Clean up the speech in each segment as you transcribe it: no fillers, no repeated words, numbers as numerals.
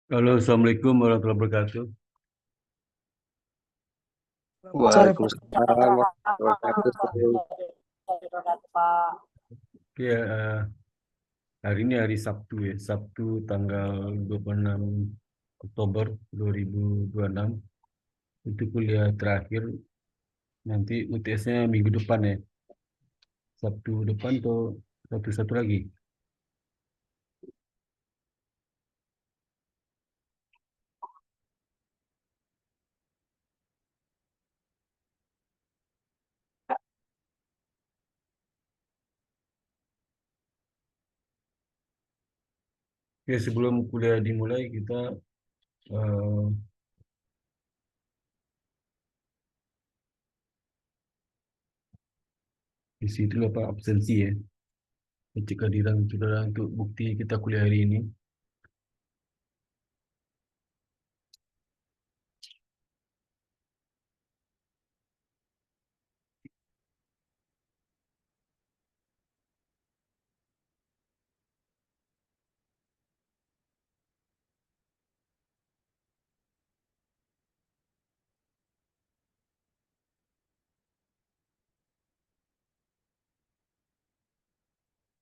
Halo, Assalamualaikum warahmatullahi wabarakatuh. Sore Pak. Waalaikumsalam warahmatullahi wabarakatuh. Oke, hari ini hari Sabtu ya, Sabtu tanggal 26 Oktober 2026. Itu kuliah terakhir, nanti UTS-nya minggu depan ya, Sabtu depan atau satu lagi. Oke, sebelum kuliah dimulai, kita eh, isi dulu apa absensi ya, cek kehadiran saudara untuk bukti kita kuliah hari ini.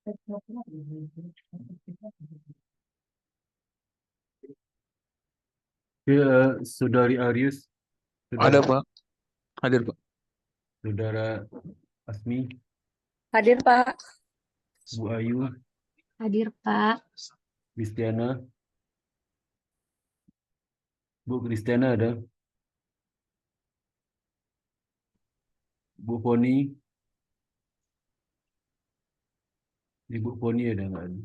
Oke, Saudari Arius, Ada saudara, Pak, hadir Pak. saudara Asmi, Hadir, Pak. Bu Ayu, Hadir, Pak. Kristiana, Bu Kristiana ada, Bu Poni, Ibu Poni ada nggak ada?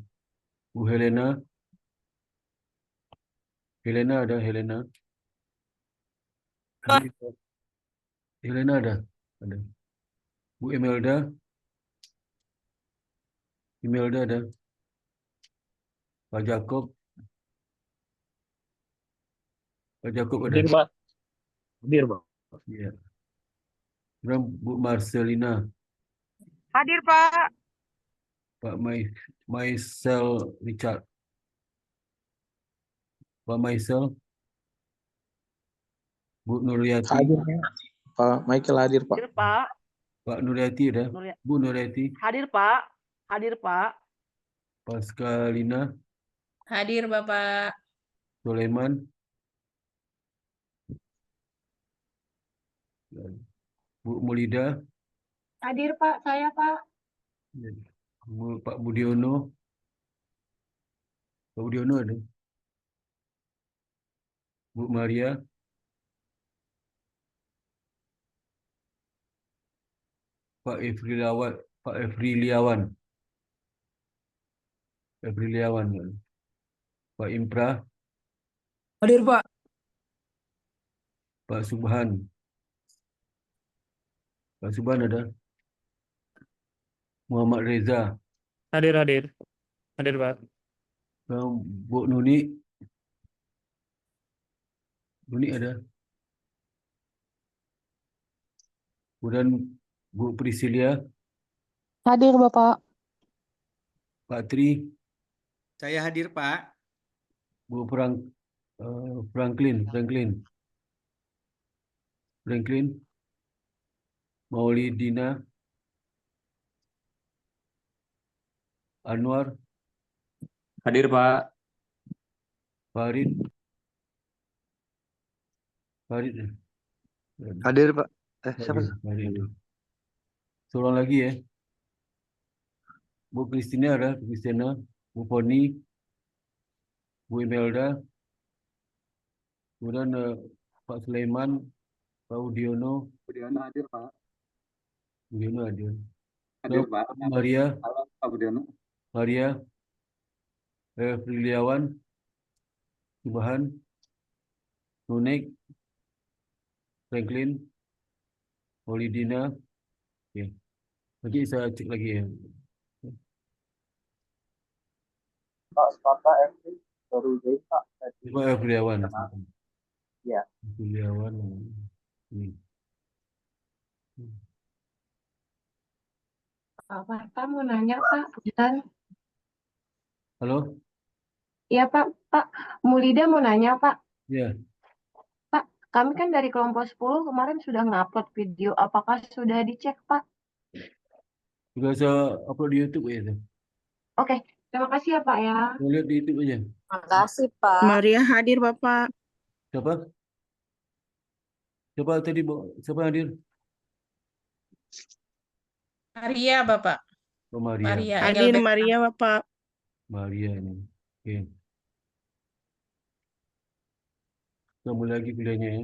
Bu Helena, Helena ada, Helena, Helena ada. Bu Imelda, Imelda ada. Pak Jacob, Pak Jacob ada. Hadir Pak. Hadir Pak. Ya. Kemudian Bu Marcelina, Hadir, Pak. Pak Maisel Richard, Pak Maisel, Bu Nuryati, Hadir Pak. Pak Michael hadir Pak. Hadir, Pak. Pak Nuryati ada, Bu Nuryati, Hadir, Pak. Hadir, Pak. Pascalina, Hadir Bapak. Sulaiman, Bu Mulida, Hadir, Pak. Saya, Pak. Pak Budiono, Pak Budiono ada, Bu Maria, Pak Efrilawan, Pak Efriliawan, Efriliawan, Pak Impra, Hadir Pak. Pak Subhan, Pak Subhan ada, Muhammad Reza, Hadir, hadir. Hadir Pak. Bu Nuni, Nuni ada, kemudian Bu Priscilia, Hadir, Bapak. Pak Tri, Saya hadir, Pak. Bu Franklin, Maulidina, Anwar, Hadir Pak. Farid, Farid, Hadir Pak. Siapa? Farid. Seorang lagi ya, Bu Kristina, Bu Poni, Bu Imelda, kemudian Pak Sulaiman, Pak Udiono, Budiono hadir, Pak. Udiono ada, Hadir, Pak. Maria, Halo, Pak Budiono. Maria, Friliawan, Subhan, Nunik, Franklin, Maulidina. Oke. Nanti saya cek lagi ya. Pak Spaka FP baru jadi Pak. Pak Friliawan. Ya. Friliawan. Ini. Pak Marta mau nanya, Pak. Dan Halo, Iya Pak, Pak, Mulida mau nanya Pak. Ya, Pak, kami kan dari kelompok 10 kemarin sudah ngupload video, apakah sudah dicek Pak? juga saya upload di YouTube ya. Oke, terima kasih ya Pak ya. Saya lihat di YouTube aja. Makasih, Pak. Maria hadir Bapak. Siapa? Siapa tadi, siapa hadir? Maria, Bapak. Oh, Maria. Maria, Hadir LB. Maria Bapak. Maria ini. Oke. Kita mulai lagi kuliahnya ya.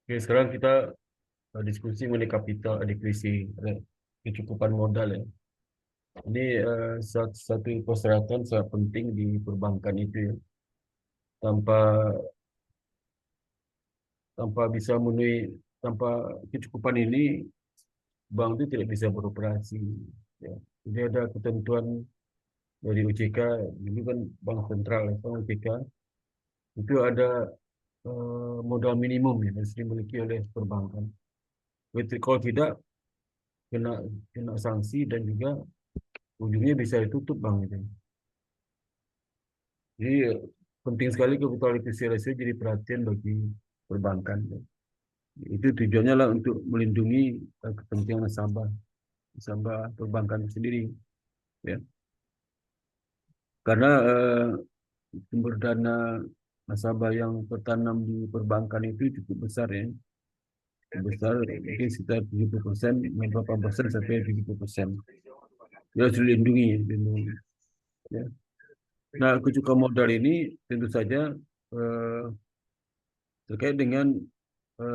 Oke, sekarang kita diskusi mengenai capital adequacy, kecukupan modal ya. Ini satu persyaratan sangat penting di perbankan itu ya. Tanpa bisa memenuhi, tanpa kecukupan ini, bank itu tidak bisa beroperasi. Ya. Jadi ada ketentuan dari OJK, ini kan bank sentral, bank OJK, itu ada modal minimum yang harus dimiliki oleh perbankan. Kalau tidak, kena sanksi dan juga ujungnya bisa ditutup bank itu. Jadi penting sekali capital adequacy ratio jadi perhatian bagi perbankan. Itu tujuannya lah untuk melindungi kepentingan nasabah perbankan sendiri. Ya. Karena sumber dana nasabah yang tertanam di perbankan itu cukup besar ya. Besar, mungkin sekitar 70%, 80% sampai 70%. Ya, harus dilindungi. Ya. Nah, kecukupan modal ini tentu saja terkait dengan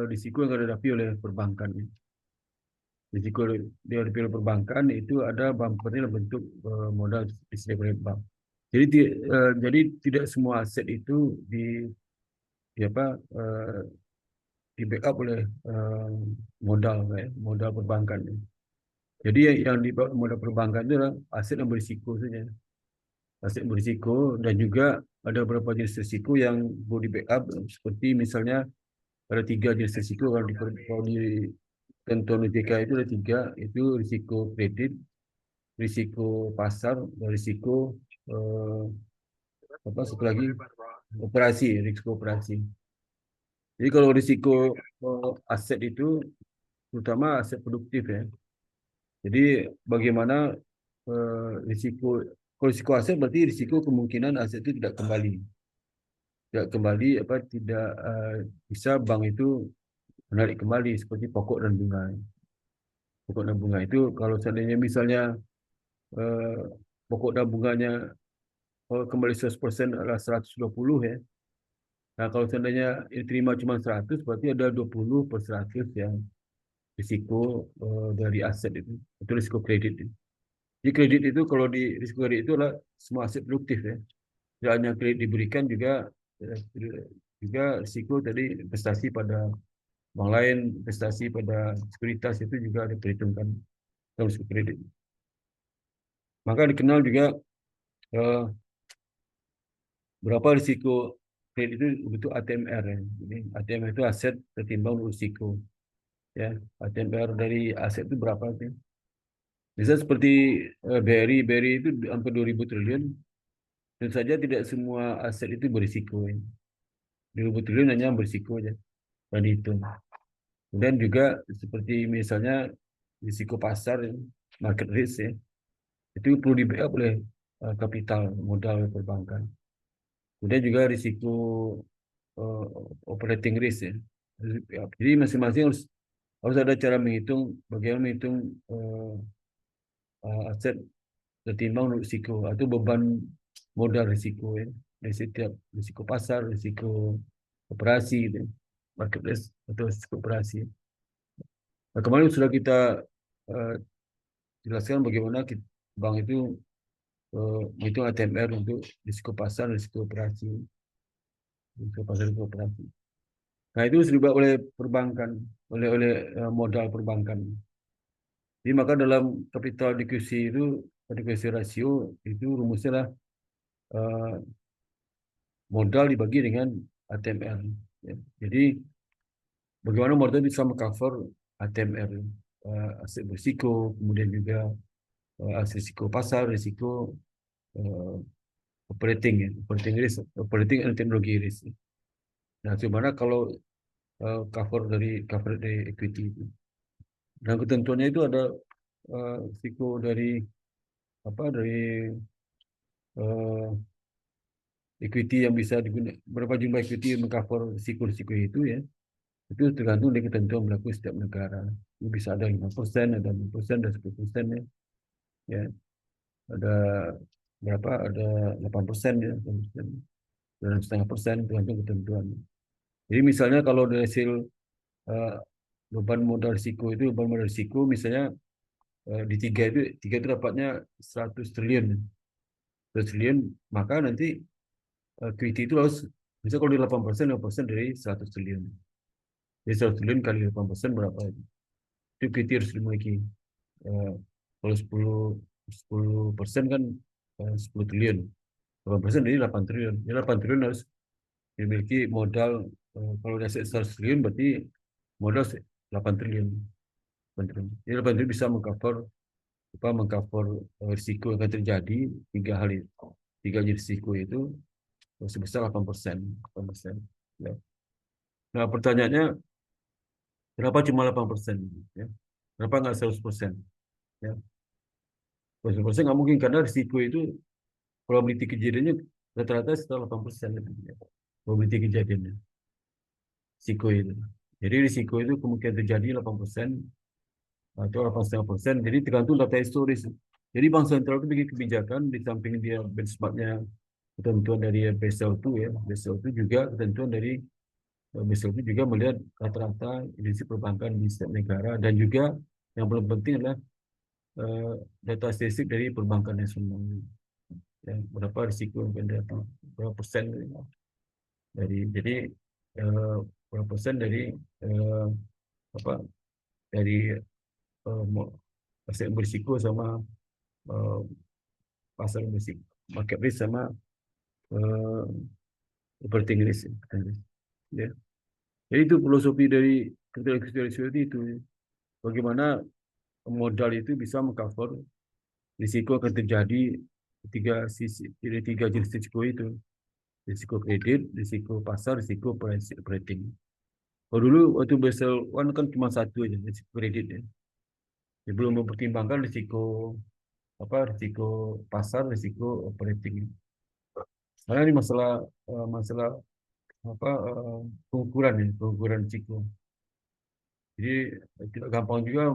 risiko yang dihadapi oleh perbankan. Risiko yang dihadapi oleh perbankan itu ada bumpernya dalam bentuk modal disediakan oleh bank. Jadi tidak semua aset itu di apa di backup oleh modal perbankan. Jadi yang di modal perbankan itu adalah aset yang berisiko saja. Aset berisiko dan juga ada beberapa jenis risiko yang boleh di backup, seperti misalnya ada 3 jenis risiko kalau di ketentuan OJK itu ada 3, itu risiko kredit, risiko pasar, dan risiko satu lagi risiko operasi. Jadi kalau risiko aset itu terutama aset produktif ya. Jadi bagaimana kalau risiko aset berarti risiko kemungkinan aset itu tidak kembali, tidak bisa bank itu menarik kembali, seperti pokok dan bunga. Pokok dan bunga itu kalau seandainya misalnya eh, pokok dan bunganya kembali 100% adalah 120 ya. Nah, kalau seandainya diterima cuma 100, berarti ada 20/100 yang risiko dari aset itu. Itu risiko kredit. Di kredit itu, kalau di risiko kredit itu adalah semua aset produktif ya. Tidak hanya kredit diberikan, juga risiko tadi investasi pada bank lain, investasi pada sekuritas itu juga diperhitungkan dalam risiko kredit. Maka dikenal juga berapa risiko kredit itu bentuk ATMR ya. Jadi ATMR itu aset tertimbang risiko. Ya, ATMR dari aset itu berapa sih? Misalnya seperti BRI itu hampir 2.000 triliun. Tentu saja tidak semua aset itu berisiko ya. 2.000 triliun hanya berisiko aja dan dihitung. Kemudian juga seperti misalnya risiko pasar, market risk ya, itu perlu di backup oleh kapital modal perbankan. Kemudian juga risiko operating risk ya. Jadi masing-masing harus ada cara menghitung, bagaimana menghitung aset tertimbang risiko atau beban modal risiko ya. Dari setiap risiko pasar, risiko operasi, gitu, market risk atau risiko operasi. Nah, kemarin sudah kita uh, jelaskan bagaimana bank itu menghitung ATMR untuk risiko pasar, risiko operasi, risiko pasar, risiko operasi. Nah, itu disebabkan oleh perbankan, oleh modal perbankan. Jadi maka dalam capital adequacy itu, adequacy ratio itu rumusnya lah modal dibagi dengan ATMR. Ya. Jadi bagaimana modal bisa mengcover ATMR, aset berisiko, kemudian juga aset risiko pasar, risiko uh, operating, ya, operating risk, operating and teknologi risk. Nah, gimana kalau cover dari equity itu. Dan ketentuannya itu ada risiko dari uh, equity yang bisa digunakan, berapa jumlah equity yang mengcover risiko-risiko itu ya. Itu tergantung dari ketentuan berlaku setiap negara. Ini bisa ada 5%, ada 6%, ada 10% ya. Ya. Ada berapa? Ada 8% ya, 6,5% tergantung ketentuan. Jadi misalnya kalau dari hasil uh, beban modal risiko itu, beban modal risiko misalnya di tiga itu dapatnya 100 triliun. 100 triliun, maka nanti equity itu harus, misalnya kalau di 8% dari 100 triliun. Jadi 100 triliun kali 8% berapa itu? Itu equity harus dimiliki. Kalau 10% kan 10 triliun. 8% dari 8 triliun. Jadi 8 triliun harus dimiliki modal. Kalau dari 100 triliun berarti modal 8 triliun. 8 triliun. Jadi 8 triliun bisa mengcover risiko yang akan terjadi tiga jenis risiko itu sebesar 8%. 8%. Ya. Nah, pertanyaannya kenapa cuma 8%? Ya? Kenapa nggak 100%? Ya. 100% nggak mungkin karena risiko itu probability kejadiannya rata-rata sekitar 8%. Ya. Probability kejadiannya. Risiko itu. Jadi risiko itu kemungkinan terjadi 8% atau 8,5%. Jadi tergantung data historis. Jadi Bank Sentral itu bikin kebijakan di samping dia benchmarknya ketentuan dari Basel itu ya. Basel itu juga ketentuan dari Basel itu juga melihat rata-rata industri perbankan di setiap negara dan juga yang paling penting adalah data statistik dari perbankan nasional. Ya, berapa risiko yang akan datang, berapa persen jadi berapa persen dari apa dari aset berisiko sama uh, pasar berisiko, market risk sama uh, operating risk. Ya. Jadi itu filosofi dari capital adequacy itu. Bagaimana modal itu bisa mengcover risiko akan terjadi tiga jenis risiko itu. Risiko kredit, risiko pasar, risiko operating. Kalau dulu waktu Basel One kan cuma satu aja, risiko kredit ya. Dia belum mempertimbangkan risiko pasar, risiko operating. Karena ini masalah pengukuran risiko. Jadi tidak gampang juga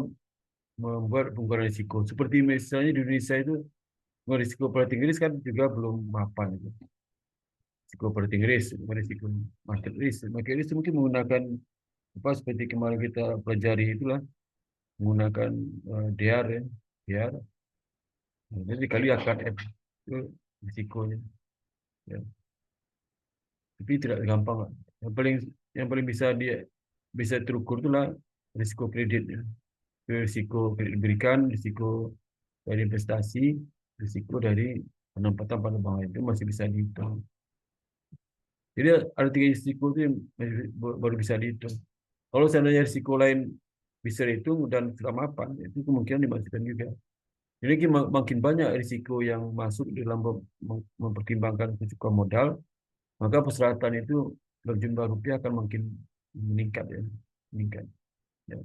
membuat pengukuran risiko. Seperti misalnya di Indonesia itu risiko operating risk kan juga belum mapan itu. Risiko operating risk, risiko market risk. Market risk mungkin menggunakan seperti kemarin kita pelajari itulah menggunakan DR ya, DR. Jadi kali akan itu risikonya. Ya. Tapi tidak gampang. Yang paling bisa terukur itulah risiko kredit ya. Risiko kredit diberikan, risiko dari investasi, risiko dari penempatan pada bank itu masih bisa dihitung. Jadi ada tiga risiko itu yang baru bisa dihitung. Kalau seandainya risiko lain bisa dihitung dan sudah mapan, itu kemungkinan dimasukkan juga. Jadi makin banyak risiko yang masuk dalam mempertimbangkan risiko modal, maka perseratan itu berjumlah rupiah akan makin meningkat ya, meningkat. Ya.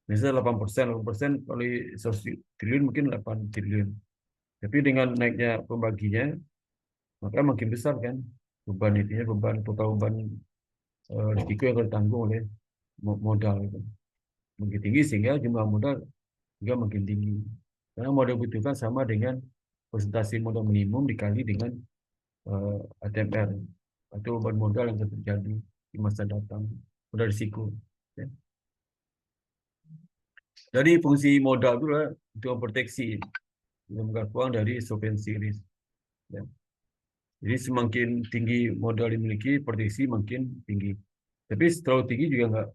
Misalnya 8%, kali 100 triliun mungkin 8 triliun. Tapi dengan naiknya pembaginya, maka makin besar kan total beban risiko yang akan ditanggung oleh modal itu. Makin tinggi sehingga jumlah modal juga makin tinggi. Karena modal dibutuhkan sama dengan presentasi modal minimum dikali dengan ATMR atau beban modal yang akan terjadi di masa datang, modal risiko. Ya. Jadi fungsi modal itu adalah untuk memproteksi lembaga keuangan dari solvency risk. Ya. Jadi semakin tinggi modal dimiliki, proteksi makin tinggi. Tapi terlalu tinggi juga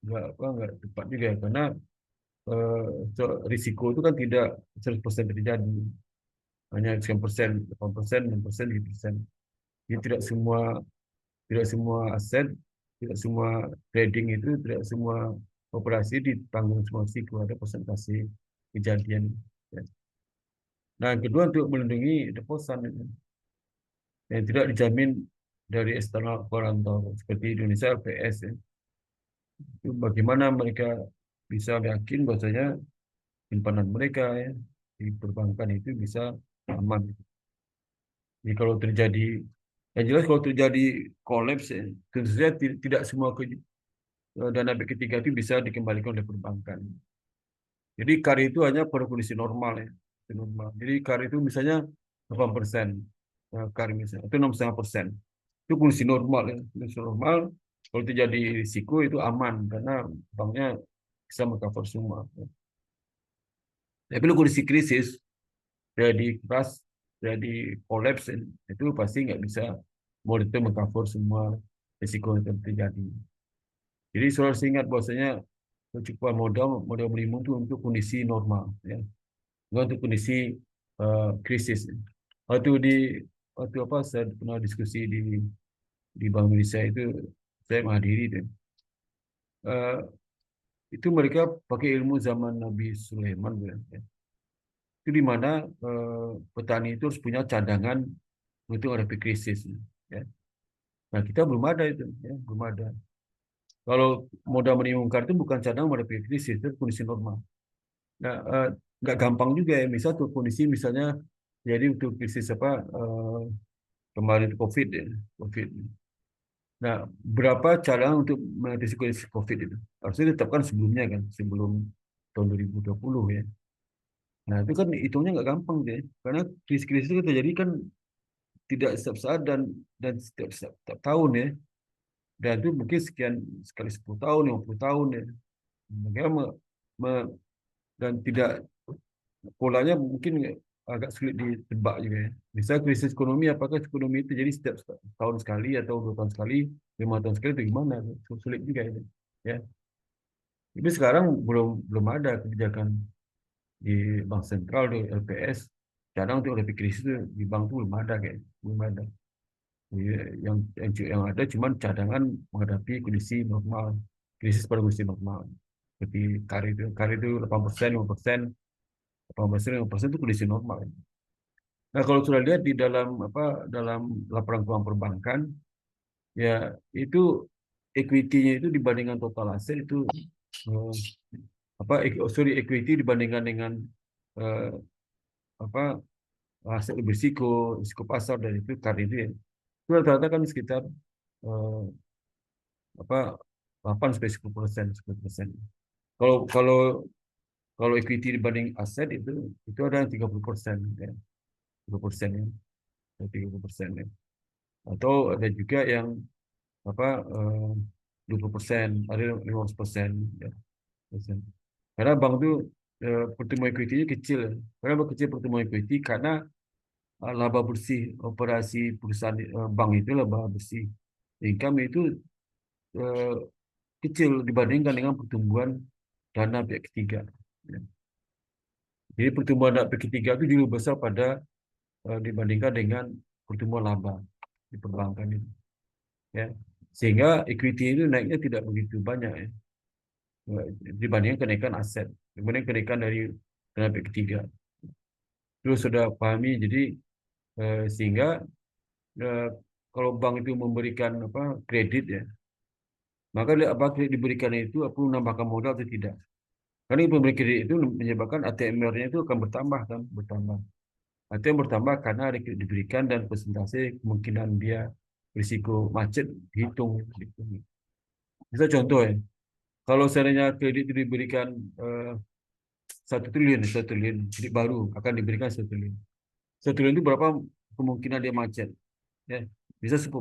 nggak tepat juga karena risiko itu kan tidak 100% terjadi, hanya 9%, 8%, 6%, 7%. Jadi tidak semua aset, tidak semua trading itu, tidak semua operasi ditanggung semua risiko, ada persentase kejadian. Ya. Nah, yang kedua untuk melindungi deposan yang tidak dijamin dari eksternal guarantor seperti Indonesia LPS. Ya. Itu bagaimana mereka bisa yakin bahwasanya simpanan mereka ya, di perbankan itu bisa aman. Jadi kalau terjadi, yang jelas kalau terjadi kolaps, ya, tentu saja tidak semua dana pihak ketiga itu bisa dikembalikan oleh perbankan. Jadi KAR itu hanya pada kondisi normal ya, normal. Jadi KAR itu misalnya 8%, KAR misalnya, itu 6,5%. Itu kondisi normal ya, kondisi normal. Kalau terjadi risiko itu aman karena banknya bisa mengcover semua. Ya. Tapi kalau kondisi krisis, jadi crash, jadi kolaps, itu pasti nggak bisa monitor mengcover semua risiko yang terjadi. Jadi selalu ingat bahwasanya kecukupan modal minimum itu untuk kondisi normal, ya, bukan untuk kondisi krisis. Waktu apa saya pernah diskusi di Bank Indonesia itu saya menghadiri itu. Itu mereka pakai ilmu zaman Nabi Sulaiman, ya. Itu di mana petani itu harus punya cadangan untuk menghadapi krisis, ya. Nah, kita belum ada itu, ya, belum ada. Kalau modal minimum KAR itu bukan cadangan menghadapi krisis, itu kondisi normal. Nah, nggak gampang juga ya. Misal tuh kondisi misalnya jadi untuk krisis apa kemarin COVID ya, COVID. Nah, berapa cadangan untuk mengatasi krisis COVID itu? Harusnya ditetapkan sebelumnya kan, sebelum tahun 2020 ya. Nah, itu kan hitungnya nggak gampang deh, karena krisis-krisis itu terjadi kan tidak setiap saat dan setiap tahun ya. Dan itu mungkin sekian sekali 10 tahun, 50 tahun ya. Makanya dan tidak polanya mungkin agak sulit ditebak juga ya. Misal krisis ekonomi, apakah ekonomi itu jadi setiap tahun sekali atau 2 tahun sekali, 5 tahun sekali itu gimana? Sulit juga itu. Ya. Tapi sekarang belum ada kebijakan di Bank Sentral, di LPS. Kadang untuk lebih krisis itu di bank itu belum ada kayak, belum ada. Yang ada cuma cadangan menghadapi kondisi normal, krisis pada kondisi normal. Seperti KAR itu 8%, 5%, 8%, 5% itu kondisi normal. Nah, kalau sudah lihat di dalam laporan keuangan perbankan, ya itu equity-nya itu dibandingkan total aset itu equity dibandingkan dengan eh, apa aset risiko pasar dan itu KAR itu ya. Itu rata-rata kan sekitar eh, 8-10%, 10%. Kalau kalau kalau equity dibanding aset itu ada yang 30%, ya. 30% ya. 30% ya. Atau ada juga yang 20%, ada 15%, ya. Karena bank itu pertumbuhan equity-nya kecil. Kenapa kecil pertumbuhan equity? Karena laba bersih operasi perusahaan bank itu laba bersih income itu eh, kecil dibandingkan dengan pertumbuhan dana pihak ketiga. Ya. Jadi pertumbuhan dana pihak ketiga itu jauh besar dibandingkan dengan pertumbuhan laba di perbankan itu. Ya. Sehingga equity itu naiknya tidak begitu banyak ya. Dibandingkan kenaikan aset, dibandingkan kenaikan dari dana pihak ketiga. Terus sudah pahami, jadi sehingga kalau bank itu memberikan kredit ya, maka kredit diberikan itu perlu menambahkan modal atau tidak. Karena pemberi kredit itu menyebabkan ATM-nya itu akan bertambah. ATM bertambah karena ada kredit diberikan dan persentase kemungkinan dia risiko macet dihitung. Bisa contoh ya, kalau seandainya kredit itu diberikan 1 triliun kredit baru akan diberikan 1 triliun. 1 triliun itu berapa kemungkinan dia macet? Ya, bisa 10%.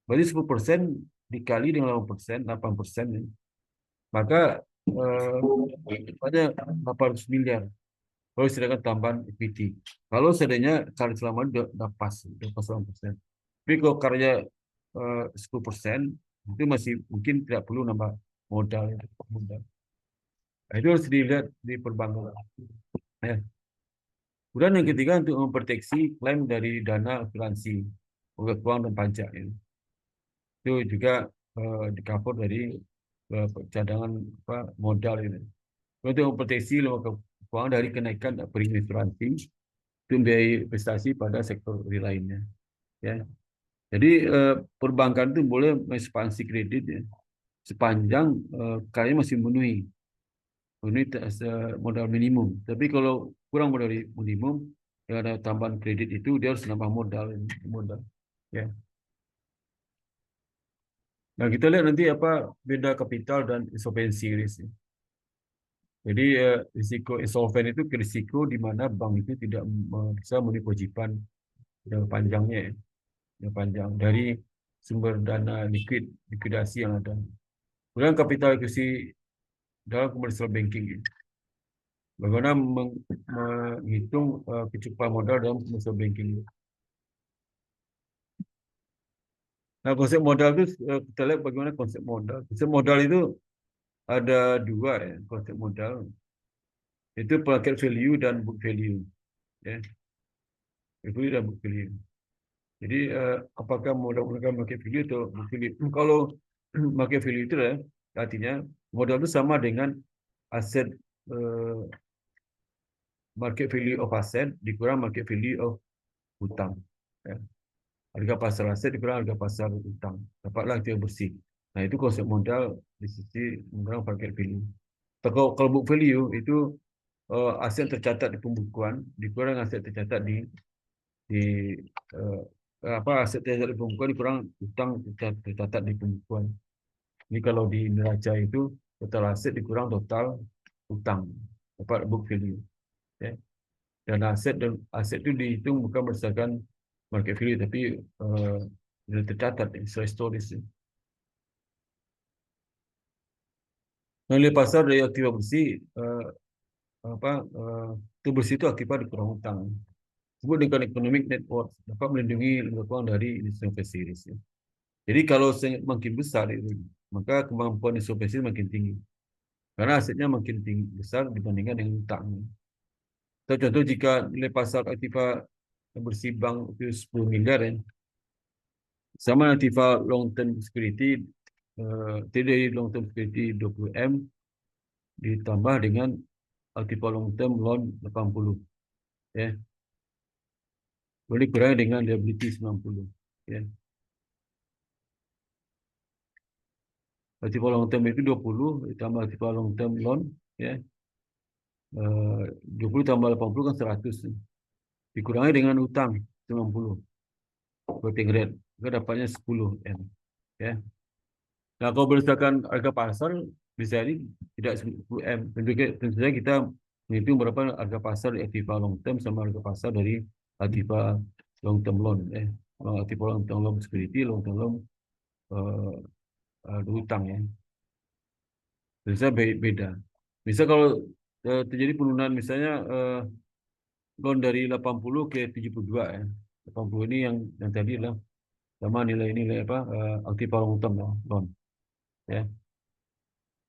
Berarti 10% dikali dengan 8%, ya. Maka ada 800 miliar. Kalau sedangkan tambahan equity. Kalau seandainya karya selama udah pas 8%. Tapi kalau karya 10%, Itu masih mungkin tidak perlu nambah modal. Nah, itu harus dilihat di perbankan. Ya. Kemudian yang ketiga untuk memproteksi klaim dari dana asuransi, keuangan dan pajak. Ya. Itu juga di cover dari cadangan modal ini. Untuk memproteksi lembaga keuangan dari kenaikan premi asuransi untuk biaya investasi pada sektor real lainnya. Ya. Jadi perbankan itu boleh mengekspansi kredit ya, sepanjang kayaknya masih memenuhi modal minimum. Tapi kalau kurang dari minimum, yang ada tambahan kredit itu dia harus nambah modal. Ya. Nah kita lihat nanti apa beda kapital dan insolvency risk. Jadi risiko insolven itu risiko di mana bank itu tidak bisa memenuhi kewajiban yang panjangnya, ya, yang panjang dari sumber dana likuidasi yang ada. Kemudian kapital akuisisi dalam commercial banking. Ya. Bagaimana menghitung kecukupan modal dalam commercial banking. Nah, konsep modal itu kita lihat bagaimana konsep modal. Konsep modal itu ada dua ya, konsep modal. Itu market value dan book value. Ya. Value dan book value. Jadi apakah modal menggunakan market value atau book value? Kalau market value itu artinya modal itu sama dengan aset market value of asset dikurang market value of hutang. Ya. Harga pasar aset dikurang harga pasar hutang. Dapatlah itu yang bersih. Nah, itu konsep modal di sisi mengurang market value. Kalau book value itu aset tercatat di pembukuan dikurang aset tercatat di aset tercatat di pembukuan dikurang hutang tercatat di pembukuan. Ini kalau di neraca itu total aset dikurang total hutang. Dapat book value. Ya. Dan aset itu dihitung bukan berdasarkan market value tapi tercatat secara historis. Nilai pasar dari aktiva bersih itu bersih itu akibat dikurang hutang. Disebut dengan economic net worth, dapat melindungi lembaga keuangan dari insolvency risk. Ya. Jadi kalau makin besar maka kemampuan insolvensi makin tinggi. Karena asetnya makin tinggi besar dibandingkan dengan hutang. Contoh jika nilai pasar aktiva bersih bank itu 10 miliar ya, sama aktiva long term security dari long term security 20M ditambah dengan aktiva long term loan 80 ya. Boleh kurang dengan liability 90 ya. Aktiva long term itu 20 ditambah aktiva long term loan ya. 20 tambah 80 kan 100 dikurangi dengan hutang 90 floating rate maka dapatnya 10M ya. Nah kalau berdasarkan harga pasar bisa jadi tidak 10M. Tentu saja kita menghitung berapa harga pasar di aktiva long term sama harga pasar dari aktiva long term loan aktiva long term loan security long term loan hutang ya. Bisa beda. Bisa kalau terjadi penurunan misalnya loan dari 80 ke 72 ya. 80 ini yang tadi lah sama nilai-nilai aktiva long term loan ya.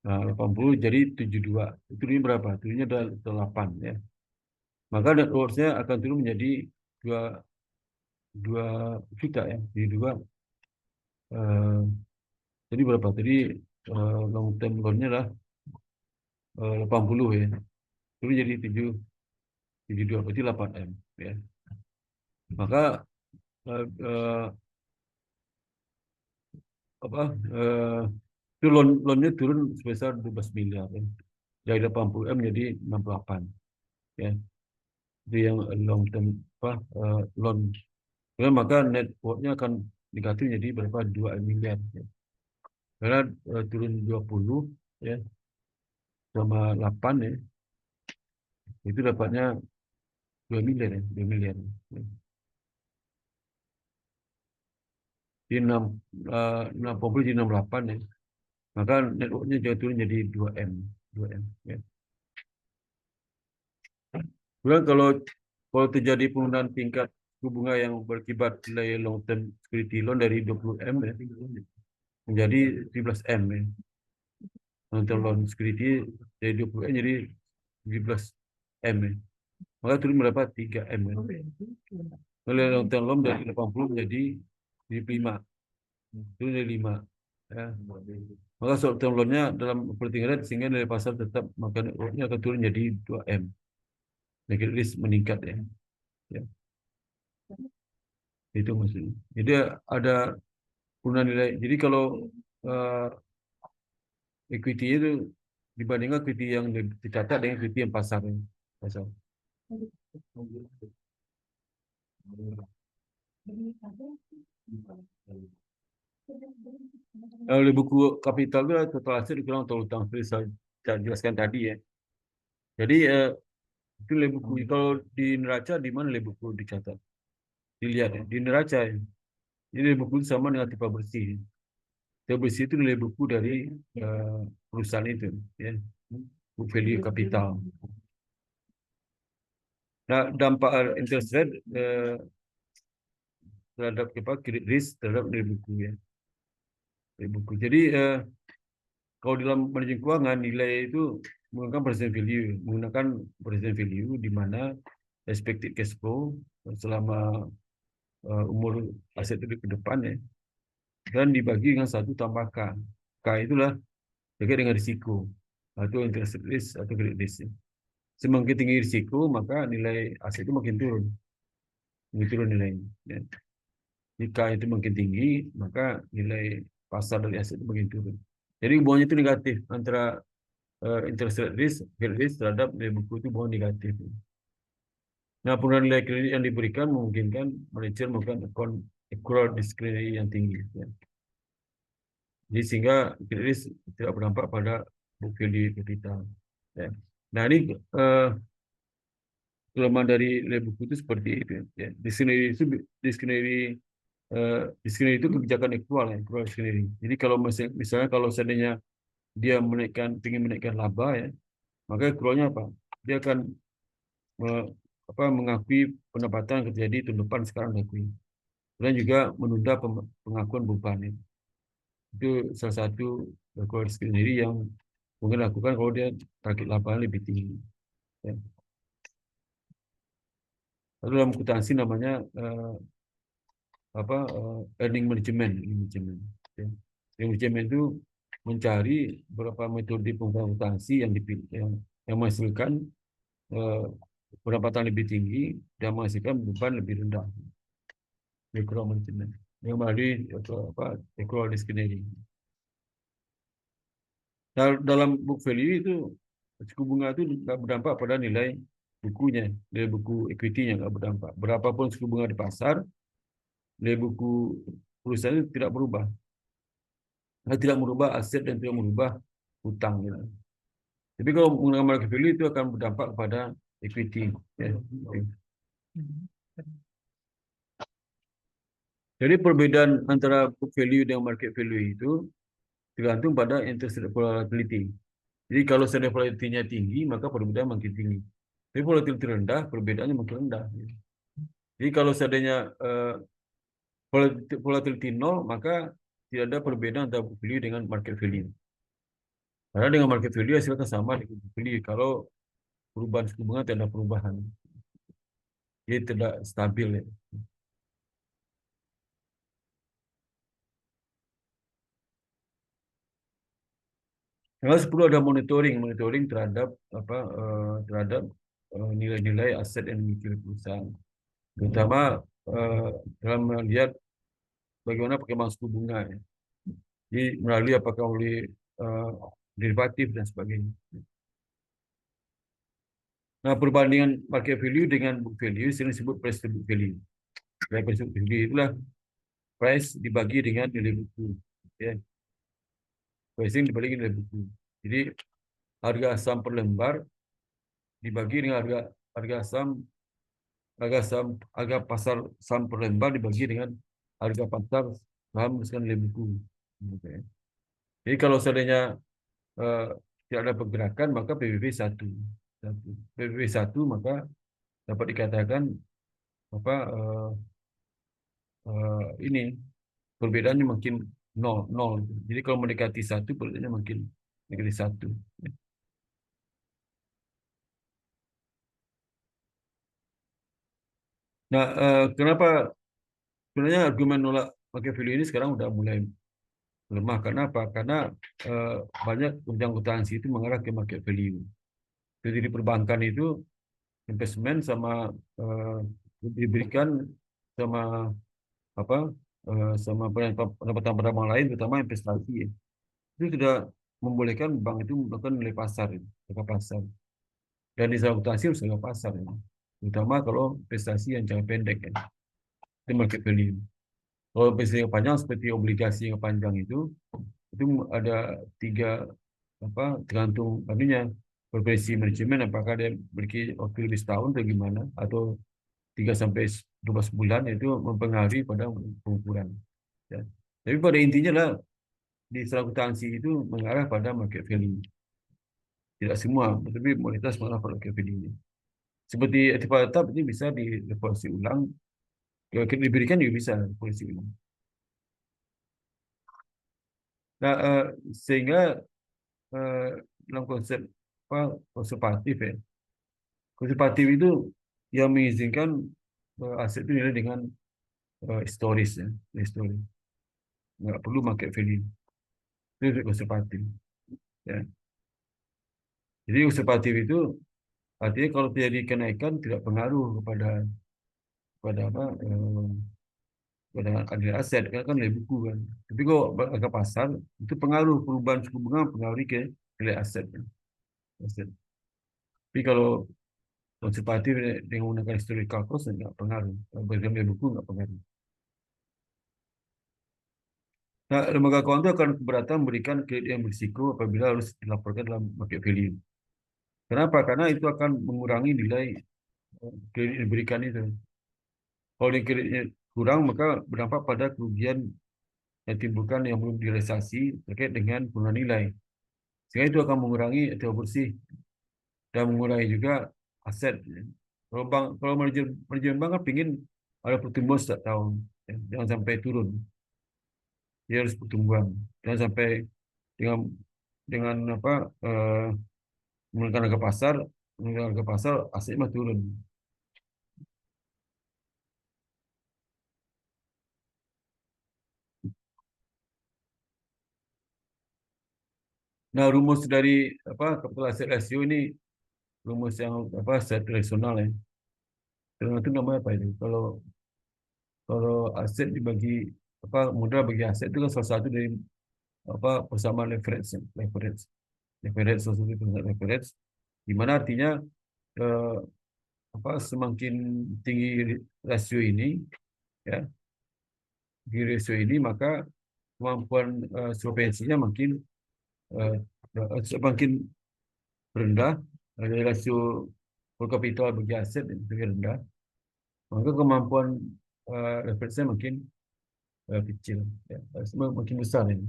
Nah, 80 jadi 72. Itu ini berapa? Turunnya adalah 8 ya. Maka net worth-nya akan turun menjadi 2 juta ya. Jadi 2 jadi berapa? Tadi long term loan-nya lah 80 ya. Turun jadi 72 berarti 8M ya. Maka itu loan-nya turun sebesar 12 miliar ya. Dari 80M menjadi 68 ya. Itu yang long term loan. Kemudian maka net worth-nya akan negatif jadi berapa 2 miliar ya. Karena turun 20 ya sama 8 ya. Itu dapatnya 2 miliar ya, 2 miliar. Ya. Di 60 jadi 68 ya. Maka net worth-nya jauh turun jadi 2M ya. Kemudian kalau terjadi penurunan tingkat suku bunga yang berakibat nilai long term security loan dari 20M ya, menjadi 17M ya. Long-term loan security dari 20M jadi 17M ya. Maka turun berapa? 3M ya. Oleh long-term loan dari 80 menjadi 75. Turun dari 5. Ya. Maka short-term loan-nya dalam operating rate sehingga nilai pasar tetap maka network-nya akan turun jadi 2M. Negative risk meningkat ya. Ya. Itu maksudnya. Jadi ada penurunan nilai. Jadi kalau equity itu dibandingkan equity yang dicatat dengan equity yang pasar. Pasar. Oleh buku kapital itu total aset dikurang total utang seperti saya jelaskan tadi ya. Jadi itu nilai buku. Kalau di neraca di mana nilai buku dicatat? Dilihat ya. Di neraca ya. Jadi nilai buku itu sama dengan tipe bersih. Tipe bersih itu nilai buku dari perusahaan itu ya. Book value kapital. Nah, dampak interest rate terhadap credit risk terhadap nilai buku ya. Nilai buku. Jadi kalau dalam manajemen keuangan nilai itu menggunakan present value di mana expected cash flow selama umur aset itu ke depan ya, dan dibagi dengan satu tambah K. K itulah terkait dengan risiko atau interest risk atau credit risk. Semakin tinggi risiko maka nilai aset itu makin turun nilainya. Ya. Jika itu makin tinggi maka nilai pasar dari aset itu makin turun. Jadi hubungannya itu negatif antara interest rate risk, credit risk terhadap nilai buku itu hubungan negatif. Nah, penurunan nilai kredit yang diberikan memungkinkan manajer melakukan accrual discretionary yang tinggi. Ya. Jadi sehingga credit risk tidak berdampak pada book value capital. Ya. Nah ini kelemahan dari nilai buku itu seperti itu. Ya. Discretionary itu kebijakan aktual ya, accrual discretionary. Jadi kalau misalnya kalau seandainya dia ingin menaikkan laba ya, maka accrualnya apa? Dia akan mengakui pendapatan yang terjadi tahun depan sekarang diakui. Dan juga menunda pengakuan beban ya. Itu salah satu accrual discretionary yang mungkin lakukan kalau dia target laba lebih tinggi. Ya. Lalu dalam akuntansi namanya earning management. Ya. Manajemen itu mencari beberapa metode pengakutansi yang dipilih yang menghasilkan pendapatan lebih tinggi dan menghasilkan beban lebih rendah. Accrual management yang melalui accrual discretionary. Dalam book value itu suku bunga itu tidak berdampak pada nilai bukunya, nilai buku equity-nya nggak berdampak. Berapapun suku bunga di pasar, nilai buku perusahaan itu tidak berubah. Tidak merubah aset dan tidak merubah hutang. Ya. Tapi kalau menggunakan market value itu akan berdampak pada equity. Ya. Jadi perbedaan antara book value dan market value itu tergantung pada interest rate volatility. Jadi kalau seandainya volatility-nya tinggi, maka perbedaan makin tinggi. Tapi volatility rendah, perbedaannya makin rendah. Jadi kalau seandainya volatility 0, maka tidak ada perbedaan antara book value dengan market value. Karena dengan market value hasilnya sama dengan book value. Kalau perubahan suku bunga tidak ada perubahan. Jadi tidak stabil ya. Yang perlu ada monitoring terhadap nilai-nilai aset yang dimiliki perusahaan. Terutama dalam melihat bagaimana perkembangan suku bunga ya. Jadi melalui apakah oleh derivatif dan sebagainya. Nah, perbandingan market value dengan book value sering disebut price to book value. Price to book value itulah price dibagi dengan nilai buku. Ya. Pricing dibagi nilai buku. Jadi harga saham per lembar dibagi dengan harga pasar saham per lembar dibagi dengan harga pasar saham dengan nilai buku. Okay. Jadi kalau seandainya tidak ada pergerakan maka PBB 1. PBB 1 maka dapat dikatakan ini perbedaannya makin nol, nol. Jadi kalau mendekati 1, produknya makin mendekati 1. Nah, kenapa sebenarnya argumen nolak market value ini sekarang udah mulai lemah? Karena apa? Karena eh, banyak akuntansi itu mengarah ke market value. Jadi di perbankan itu investment sama eh, diberikan sama apa sama pendapatan pendapatan lain, terutama investasi ya. Itu sudah membolehkan bank itu melakukan nilai pasar, ya, harga pasar. Dan di akuntansi harus harga pasar, ya. Terutama kalau investasi yang jangka pendek ya. Itu market value. Kalau investasi yang panjang seperti obligasi yang panjang itu ada 3 tergantung anunya profesi manajemen, apakah dia memiliki waktu lebih setahun atau gimana, atau 3 sampai 12 bulan, itu mempengaruhi pada pengukuran. Ya. Tapi pada intinya lah di akuntansi itu mengarah pada market value. Tidak semua, tetapi mayoritas mengarah pada market value. Seperti aktiva tetap ini bisa direvaluasi ulang, diberikan juga bisa revaluasi ulang. Nah, sehingga eh, dalam konsep konservatif ya, konservatif itu yang mengizinkan aset itu nilai dengan historis ya, historis. Nggak perlu market value. Itu konservatif. Ya. Jadi konservatif itu artinya kalau terjadi kenaikan tidak pengaruh kepada apa pada nilai aset, kan nilai buku kan. Tapi kalau harga pasar itu pengaruh perubahan suku bunga pengaruh ke nilai aset. Ya. Aset. Tapi kalau konservatif dengan menggunakan historical cost nggak pengaruh. Bagi nilai buku nggak pengaruh. Nah, lembaga keuangan itu akan keberatan memberikan kredit yang berisiko apabila harus dilaporkan dalam market value. Kenapa? Karena itu akan mengurangi nilai kredit yang diberikan itu. Kalau nilai kreditnya kurang, maka berdampak pada kerugian yang timbulkan yang belum direalisasi terkait dengan penurunan nilai. Sehingga itu akan mengurangi aktiva bersih dan mengurangi juga aset. Kalau manajemen bank kan ingin ada pertumbuhan setiap tahun, ya. Jangan sampai turun. Dia harus pertumbuhan. Jangan sampai dengan dengan apa menggunakan harga pasar aset mah turun. Nah, rumus dari capital asset ratio ini rumus yang secara tradisional ya. Tradisional itu namanya apa itu? Kalau aset dibagi modal bagi aset itu kan salah satu dari persamaan leverage, ya. Leverage salah satu persamaan leverage, di mana artinya eh, semakin tinggi rasio ini ya, maka kemampuan solvensinya eh, semakin rendah, rasio per kapital bagi aset lebih rendah, maka kemampuan leverage-nya makin kecil, ya. Makin besar ini.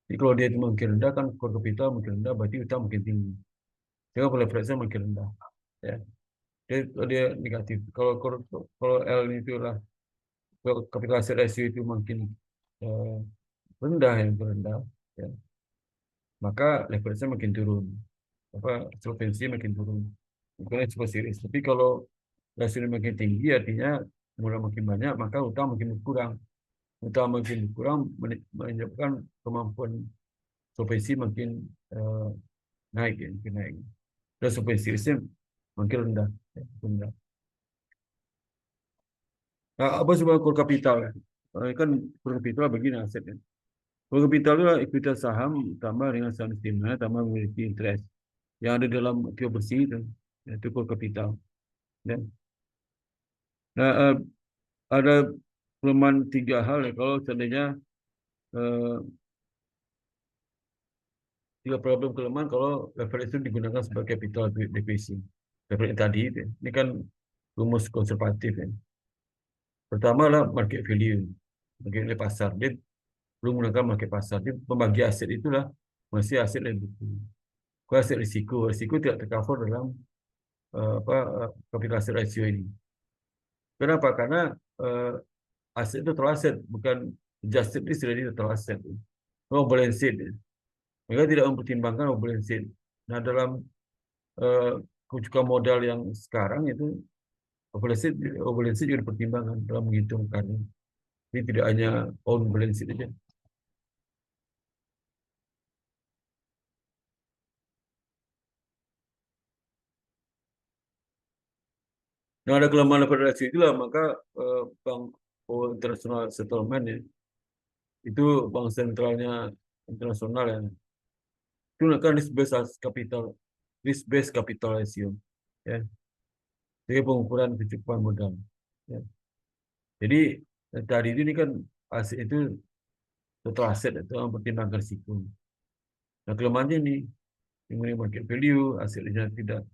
Jadi kalau dia itu makin rendah kan core capital makin rendah, berarti utang makin tinggi. Sehingga kalau leverage-nya makin rendah. Ya. Kalau dia negatif. Kalau L itu lah, kalau capital asset ratio itu makin eh, rendah, yang rendah, ya, maka leverage-nya makin turun. Solvensi makin turun. Bukan seperti series. Tapi kalau rasio makin tinggi, artinya modal makin banyak, maka utang makin berkurang. Utang makin berkurang menyebabkan kemampuan solvensi makin eh, naik, ya, makin naik. Dan solvensi makin rendah, ya, rendah. Nah, apa sebab core capital? Kan core capital begini asetnya. Core capital itu ekuitas saham tambah dengan saham istimewa tambah memiliki interest yang ada dalam aktiva bersih itu core capital. Ya. Nah, ada kelemahan 3 hal ya kalau seandainya eh, 3 problem kelemahan kalau leverage itu digunakan sebagai capital adequacy. Leverage tadi itu. Ini kan rumus konservatif ya. Pertama lah market value, market value pasar. Dia belum menggunakan market pasar. Dia pembagi aset itulah masih aset yang buku. Kalau aset risiko tidak tercover dalam capital asset ratio ini. Kenapa? Karena aset itu terlalu aset, bukan Adjusted risk dari total aset. Balance sheet. Mereka tidak mempertimbangkan balance sheet. Nah, dalam rujukan modal yang sekarang itu balance sheet juga dipertimbangkan dalam menghitungkan. Ini tidak hanya on balance sheet saja. Nah, ada kelemahan pada rasio itulah maka Bank International Settlement ya, itu bank sentralnya internasional ya, itu menggunakan risk based capital ratio ya, sebagai pengukuran kecukupan modal. Ya. Jadi tadi ini kan aset itu total aset itu mempertimbangkan risiko. Nah, kelemahannya ini mengenai market value, asetnya tidak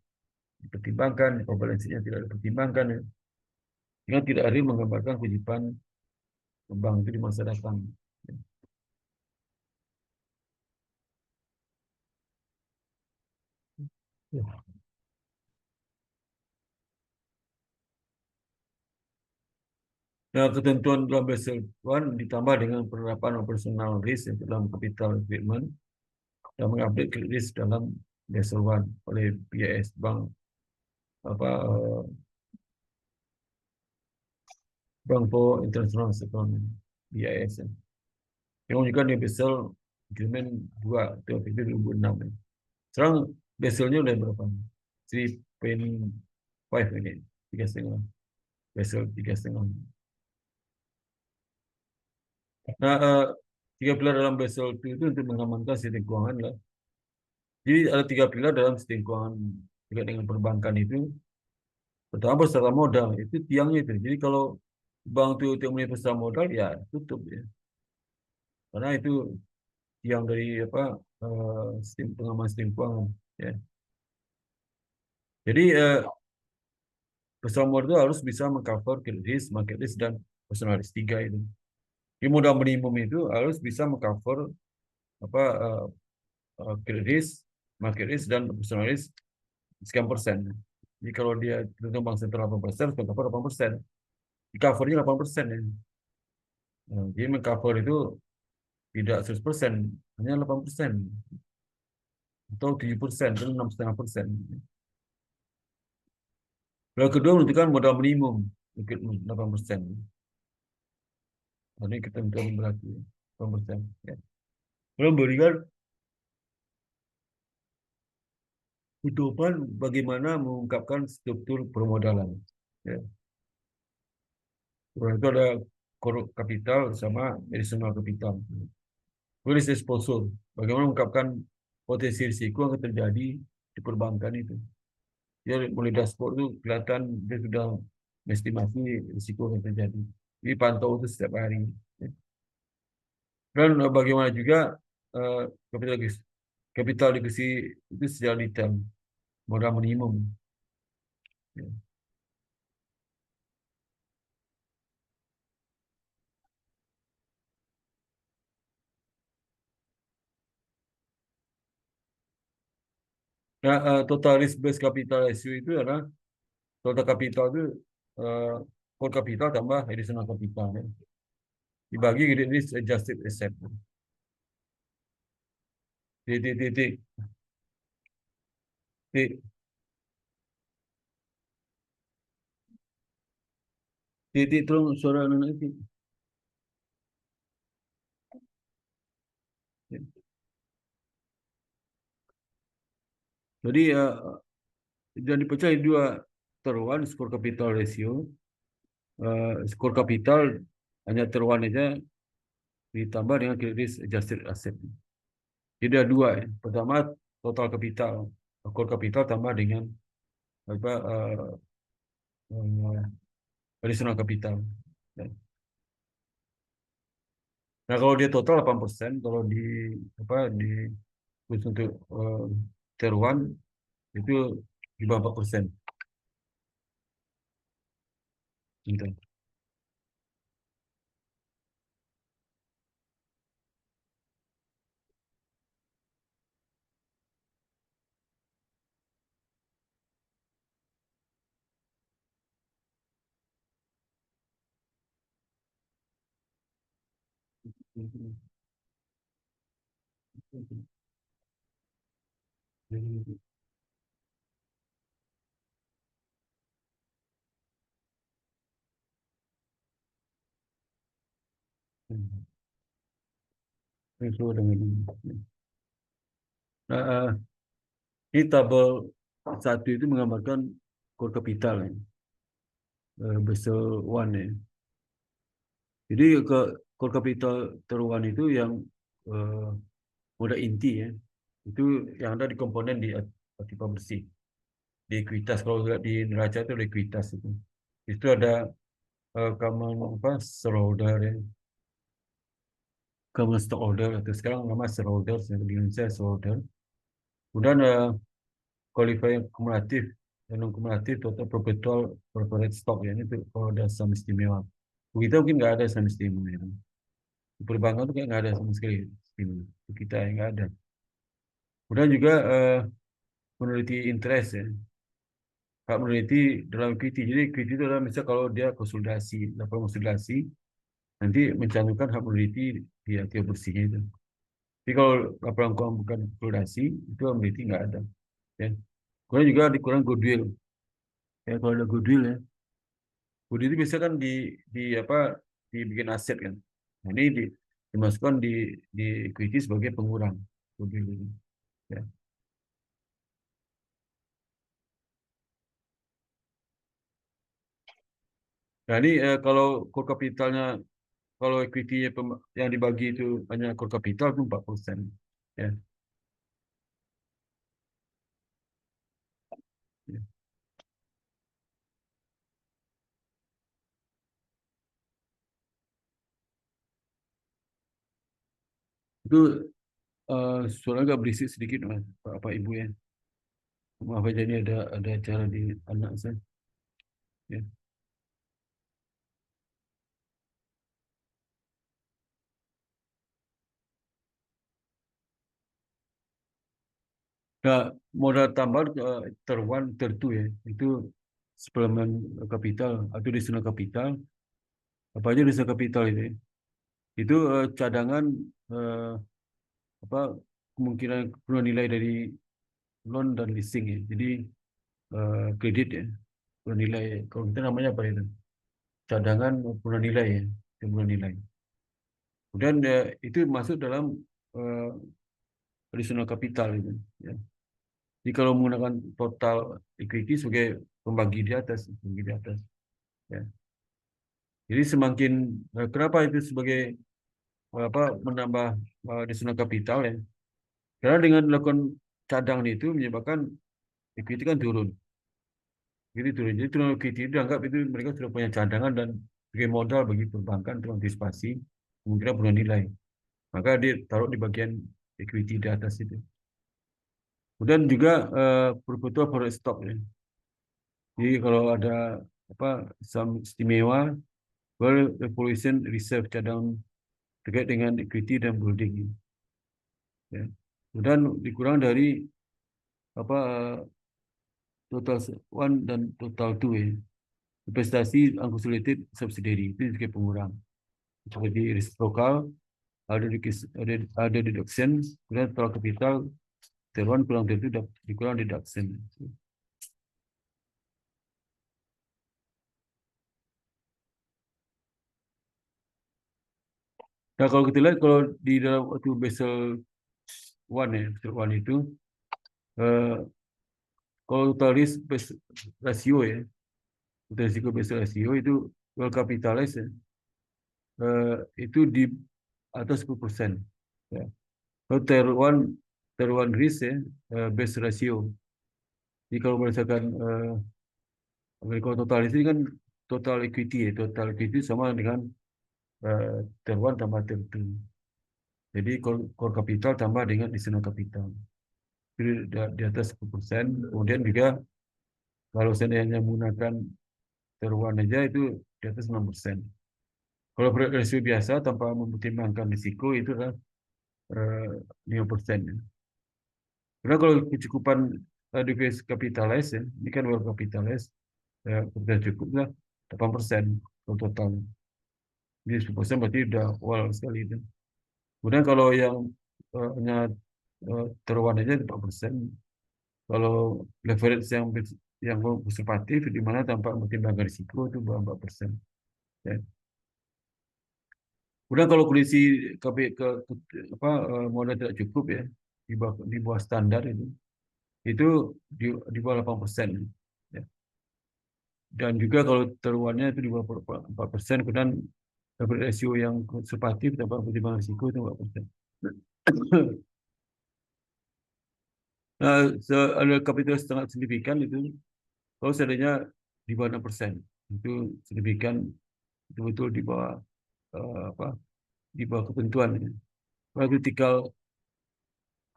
dipertimbangkan, balansinya tidak dipertimbangkan, ya. Sehingga tidak adil menggambarkan kewajiban bank itu di masa datang. Ya. Nah, ketentuan dalam Basel I ditambah dengan penerapan operational risk dalam capital treatment dan mengupdate credit risk dalam Basel I oleh BIS Bank Bank for International Settlement BIS. Yang juga di Basel Agreement 2 tahun 2006. Sekarang Baselnya udah berapa? 3.5 ini, 3,5. Basel 3,5. Nah, 3 pilar dalam Basel itu untuk mengamankan sistem keuangan lah. Jadi ada 3 pilar dalam sistem keuangan terkait dengan perbankan itu. Pertama peserta modal itu tiangnya itu. Jadi kalau bank itu tidak mempunyai peserta modal ya tutup ya. Karena itu tiang dari sistem pengaman sistem keuangan ya. Jadi peserta modal itu harus bisa mengcover credit risk, market risk dan personal risk 3 itu. Di modal minimum itu harus bisa mengcover credit risk, market risk dan personal risk sekian persen. Jadi kalau dia tentu bank sentral 8%, harus mengcover 8%. Di covernya 8% ya. Nah, jadi mengcover itu tidak 100%, hanya 8%. Atau 7%, atau 6,5%. Lalu kedua menentukan modal minimum, 8%. Ini ketentuan yang berlaku, 8%. Ya. Lalu memberikan pedoman bagaimana mengungkapkan struktur permodalan. Ya. Itu ada core kapital sama additional kapital. Risk exposure, bagaimana mengungkapkan potensi risiko yang akan terjadi di perbankan itu. Dia mulai dashboard itu kelihatan dia sudah estimasi risiko yang terjadi. Jadi pantau itu setiap hari. Dan bagaimana juga kapital adequacy itu secara detail, modal minimum. Ya. Nah, total risk based capital ratio itu adalah total capital itu core capital tambah additional capital. Ya. Dibagi risk adjusted asset. Titik. Titik tolong suara anak itu. Jadi dan dipecah di dua teruan skor capital ratio. Skor capital hanya teruan aja ditambah dengan credit risk adjusted asset. Jadi ada dua ya. Pertama total capital, skor capital tambah dengan additional capital. Ya. Nah kalau dia total 8%, kalau di khusus untuk teruan itu di bawah 4%. Gitu. Sesuai dengan ini. Nah, ini tabel 1 itu menggambarkan core capital ya. Basel One ya. Jadi ke core capital teruan itu yang modal inti ya. Itu yang ada di komponen di aktiva bersih. Di ekuitas, kalau di neraca itu ada ekuitas itu. Itu ada common apa shareholder ya. Common stockholder atau sekarang nama shareholder di Indonesia shareholder. Kemudian qualifier kumulatif dan non kumulatif atau perpetual corporate stock ya, itu kalau ada saham istimewa. Kita mungkin nggak ada saham istimewa ya. Di perbankan itu kayak nggak ada sama sekali istimewa. Itu kita yang nggak ada. Kemudian juga minority interest ya. Hak minority dalam equity. Jadi equity itu adalah misalnya kalau dia konsolidasi, laporan konsolidasi, nanti mencantumkan hak minority di aktiva bersihnya itu. Tapi kalau laporan keuangan bukan konsolidasi, itu hak minority nggak ada. Ya. Kemudian juga dikurang goodwill. Ya, kalau ada goodwill ya, goodwill itu biasanya kan di apa dibikin aset kan. Nah, ini dimasukkan di equity sebagai pengurang goodwill ini. Ya. Nah, ini kalau core capitalnya, kalau equity yang dibagi itu hanya core capital itu 4%. Ya. Ya. Itu suara agak berisik sedikit Mas, Bapak Ibu ya. Maaf aja ini ada acara di anak saya. Ya. Nah, modal tambahan teruan tertu ya, itu suplemen kapital atau additional kapital. Apa aja additional kapital itu? Ya? Itu cadangan apa kemungkinan penurunan nilai dari loan dan leasing ya. Jadi kredit ya, penurunan nilai. Kalau kita namanya apa itu? Cadangan penurunan nilai ya, penurunan nilai. Kemudian itu masuk dalam uh, additional capital itu. Ya. Jadi kalau menggunakan total equity sebagai pembagi di atas, pembagi di atas. Ya. Jadi semakin kenapa itu sebagai apa menambah additional capital ya? Karena dengan melakukan cadangan itu menyebabkan equity kan turun. Jadi turun. Jadi turun equity itu dianggap itu mereka sudah punya cadangan dan sebagai modal bagi perbankan untuk antisipasi kemungkinan penurunan nilai. Maka dia taruh di bagian equity di atas itu. Kemudian juga perpetual forward stock ya. Jadi kalau ada apa saham istimewa, well evolution reserve cadangan terkait dengan equity dan holding. Ya. Kemudian dikurang dari apa total one dan total two ya. Investasi unconsolidated subsidiary itu sebagai pengurang. Seperti reciprocal, ada deduction, kemudian total capital, teruan kurang tentu dikurang deduction. Nah kalau kita lihat kalau di dalam waktu Basel One ya, Basel One itu kalau total risk ratio ya, total risiko Basel ratio itu well capitalized ya, itu di atas 10%. Ya. Kalau Tier 1 risk ya, base ratio. Jadi kalau berdasarkan kalau total risk ini kan total equity ya, total equity sama dengan Tier 1 tambah Tier 2. Jadi core capital tambah dengan additional capital. Jadi di atas 10%. Kemudian juga kalau seandainya menggunakan Tier 1 aja itu di atas 6%. Kalau rasio biasa tanpa mempertimbangkan risiko itu adalah 5%. Karena kalau kecukupan adequate capitalize ya, ini kan well capitalized, ya, sudah cukup lah 8% kalau total. Jadi 10% berarti udah well sekali itu. Kemudian kalau yang hanya taruhan aja 4%. Kalau leverage yang konservatif di mana tanpa mempertimbangkan risiko itu 4%. Ya. Kemudian kalau kondisi modal tidak cukup ya di bawah standar itu di bawah 8%. Ya. Dan juga kalau taruhannya itu di bawah 4%, kemudian leverage ratio yang konservatif tanpa mempertimbangkan risiko itu 4%. Nah, ada kapital sangat signifikan itu kalau seandainya di bawah 6%, itu signifikan betul-betul di bawah di bawah ketentuan. Kalau critical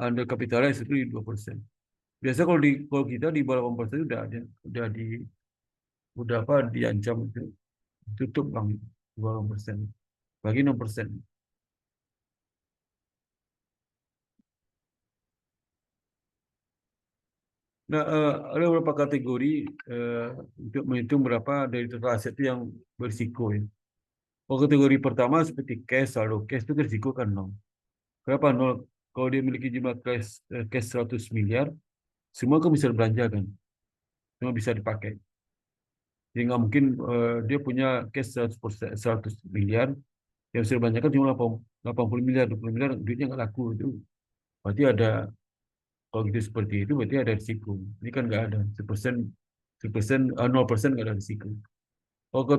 under capitalized itu di 2%. Biasa kalau kita di bawah 8% udah diancam itu tutup bank di bawah 8%. Bagi 6%. Nah, ada beberapa kategori untuk menghitung berapa dari total aset itu yang berisiko ya. Kalau kategori pertama seperti cash, saldo cash itu risiko kan nol. Kenapa nol? Kalau dia memiliki jumlah cash 100 miliar, semua kan bisa dibelanjakan, semua bisa dipakai. Jadi nggak mungkin dia punya cash 100 miliar, yang bisa dibelanjakan cuma 80 miliar, 20 miliar, duitnya nggak laku. Itu berarti ada, kalau gitu seperti itu berarti ada risiko. Ini kan nggak ada, 0% nggak ada risiko. Kalau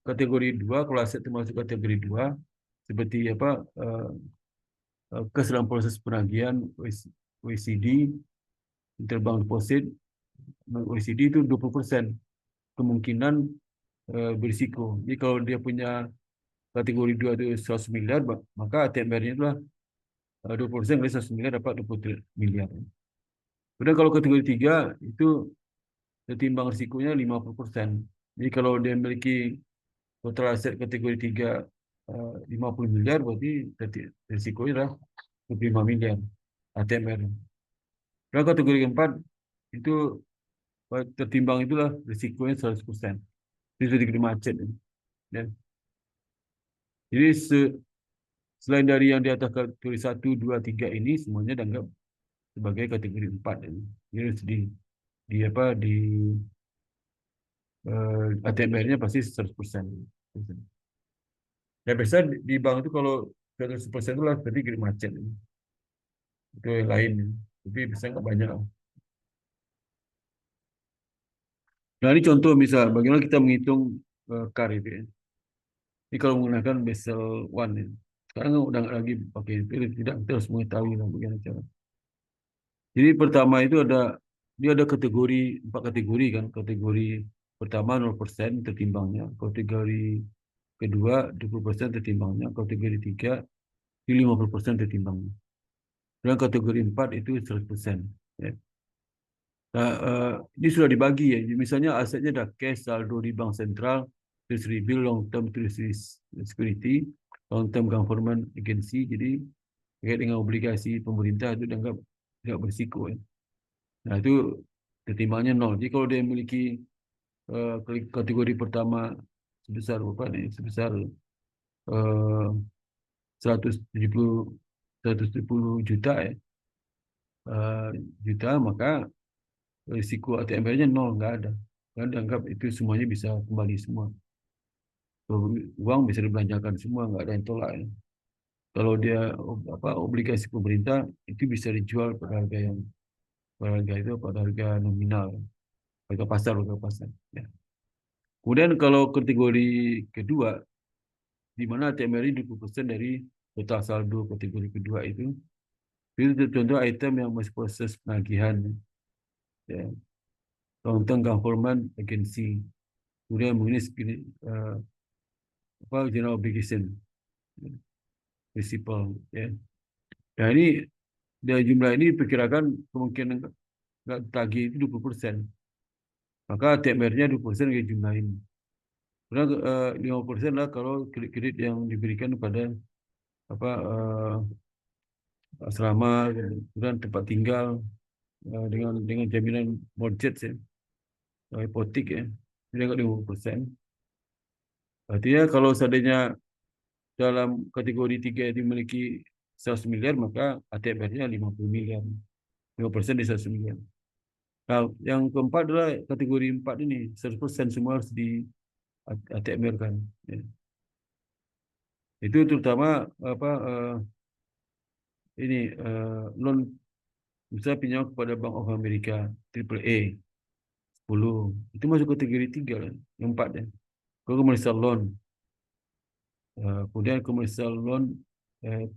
kategori 2, kalau aset itu masuk kategori 2, seperti kes dalam proses penagihan OECD, interbank deposit, OECD itu 20% kemungkinan berisiko. Jadi kalau dia punya kategori 2 itu 100 miliar, maka ATMR-nya itulah 20% kali 100 miliar dapat 20 miliar. Kemudian kalau kategori 3 itu ketimbang risikonya 50%. Jadi kalau dia memiliki total aset kategori 3 50 miliar, berarti risikonya adalah 25 miliar ATMR. Dan kategori 4 itu tertimbang itulah risikonya 100%. Itu sedikit macet. Ya. Jadi selain dari yang di atas kategori 1, 2, 3 ini, semuanya dianggap sebagai kategori 4. Jadi di ATMR-nya pasti 100%. Ya biasa di bank itu kalau 100% itu lah berarti kiri macet. Itu yang lain. Tapi bisa nggak banyak. Nah ini contoh misal bagaimana kita menghitung CAR itu ya. Ini kalau menggunakan Basel One ya. Sekarang udah nggak lagi pakai itu, tidak, kita harus mengetahui lah bagaimana cara. Jadi pertama itu dia ada 4 kategori kan. Kategori pertama 0% tertimbangnya. Kategori kedua 20% tertimbangnya. Kategori 3 50% tertimbangnya. Dan kategori 4 itu 100%. Ya. Nah, ini sudah dibagi ya. Misalnya asetnya ada cash, saldo di bank sentral, treasury bill, long term treasury security, long term government agency. Jadi terkait dengan obligasi pemerintah itu dianggap tidak berisiko ya. Nah itu ketimbangnya 0. Jadi kalau dia memiliki kategori pertama sebesar berapa nih? Sebesar 170 juta ya. Maka risiko ATMR-nya 0, nggak ada. Karena dianggap itu semuanya bisa kembali semua. Uang bisa dibelanjakan semua, nggak ada yang tolak ya. Kalau dia obligasi pemerintah itu bisa dijual pada harga nominal, harga pasar ya. Kemudian kalau kategori kedua, di mana ATMR 20% dari total saldo kategori kedua itu contoh item yang masih proses penagihan ya. Long term government agency, kemudian general obligation principal ya. Nah ini dari jumlah ini diperkirakan kemungkinan nggak tagih itu 20%. Maka ATMR-nya 20% dari jumlah ini. Kemudian 50% lah kalau kredit yang diberikan kepada asrama, kemudian tempat tinggal dengan jaminan mortgage ya, hipotek ya, ini agak 50%. Artinya kalau seandainya dalam kategori 3 itu memiliki 100 miliar, maka ATMR-nya 50 miliar. 5% di 100 miliar. Nah, yang keempat adalah kategori 4 ini, 100% semua harus di ATMR kan. Ya. Itu terutama apa ini loan misalnya pinjam kepada Bank of America Triple A 10 itu masuk kategori 3 kan, yang 4 ya. Kalau commercial loan, kemudian commercial loan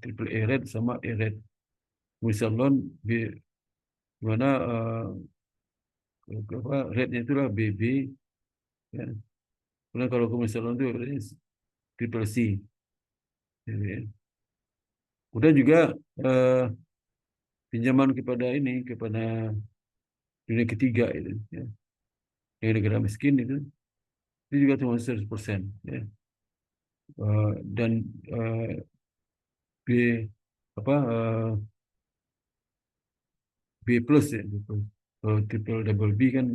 Triple A rate sama A rate. Commercial loan di mana apa rate-nya itulah BB ya. Kemudian kalau commercial loan itu Triple C. Ya. Kemudian juga eh, pinjaman kepada dunia ketiga itu ya. Yang negara miskin itu juga termasuk 100% ya. Dan B apa B plus ya, B plus. Kalau triple double B kan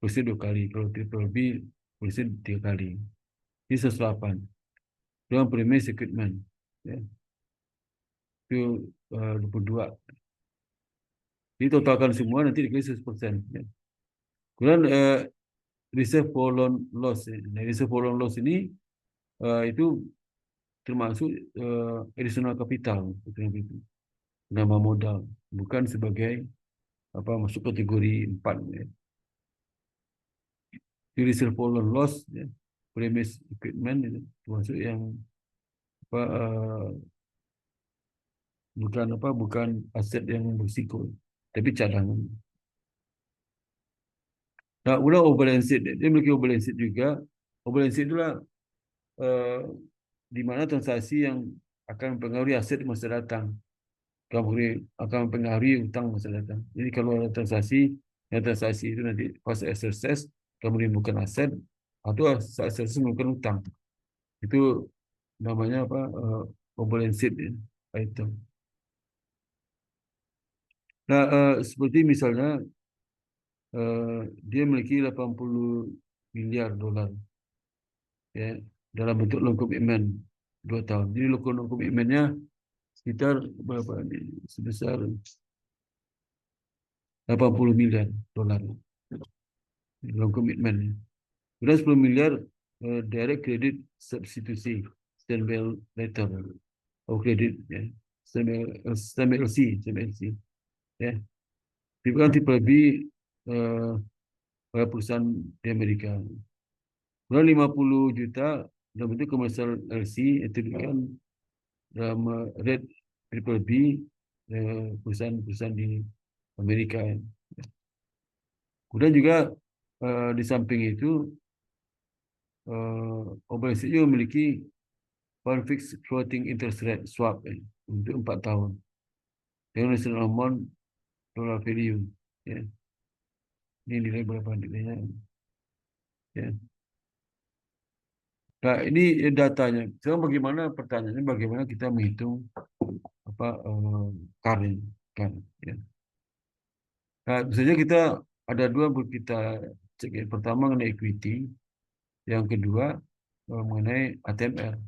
plusnya 2 kali, kalau triple B plusnya 3 kali. Ini 108. Dengan premis equipment ya. Itu 22. Jadi totalkan semua nanti dikali 100%. Ya. Kemudian reserve for loan loss. Ya. Nah, reserve for loan loss ini itu termasuk additional capital, itu nama modal, bukan sebagai apa masuk kategori 4 ya. Reserve for loan loss ya. Premise equipment itu termasuk yang apa bukan aset yang berisiko tapi cadangan. Nah, ulang overbalance sheet, dia memiliki overbalance sheet juga. Overbalance sheet itulah di mana transaksi yang akan mempengaruhi aset di masa datang, akan mempengaruhi utang masa datang. Jadi kalau ada transaksi itu nanti pas exercise akan menimbulkan aset atau saat exercise menimbulkan utang. Itu namanya apa? Overbalance sheet ya, item. Nah, seperti misalnya dia memiliki 80 miliar dolar ya dalam bentuk loan commitment 2 tahun. Jadi loan commitmentnya sekitar berapa ini? Sebesar 80 miliar dolar loan commitment. Kemudian 10 miliar direct credit substitusi standby letter atau kredit ya. Standby LC ya. Itu kan tipe B perusahaan di Amerika. Kemudian 50 juta dalam bentuk komersial LC itu kan dalam rate triple B perusahaan di Amerika. Kemudian juga di samping itu obligasi juga memiliki one fixed floating interest rate swap untuk 4 tahun dengan national amount dollar value ya. Ini nilai berapa nilainya ya. Nah, ini datanya. Sekarang pertanyaannya bagaimana kita menghitung apa current kan ya. Nah, biasanya kita ada dua kita cek ya. Pertama mengenai equity, yang kedua mengenai ATMR.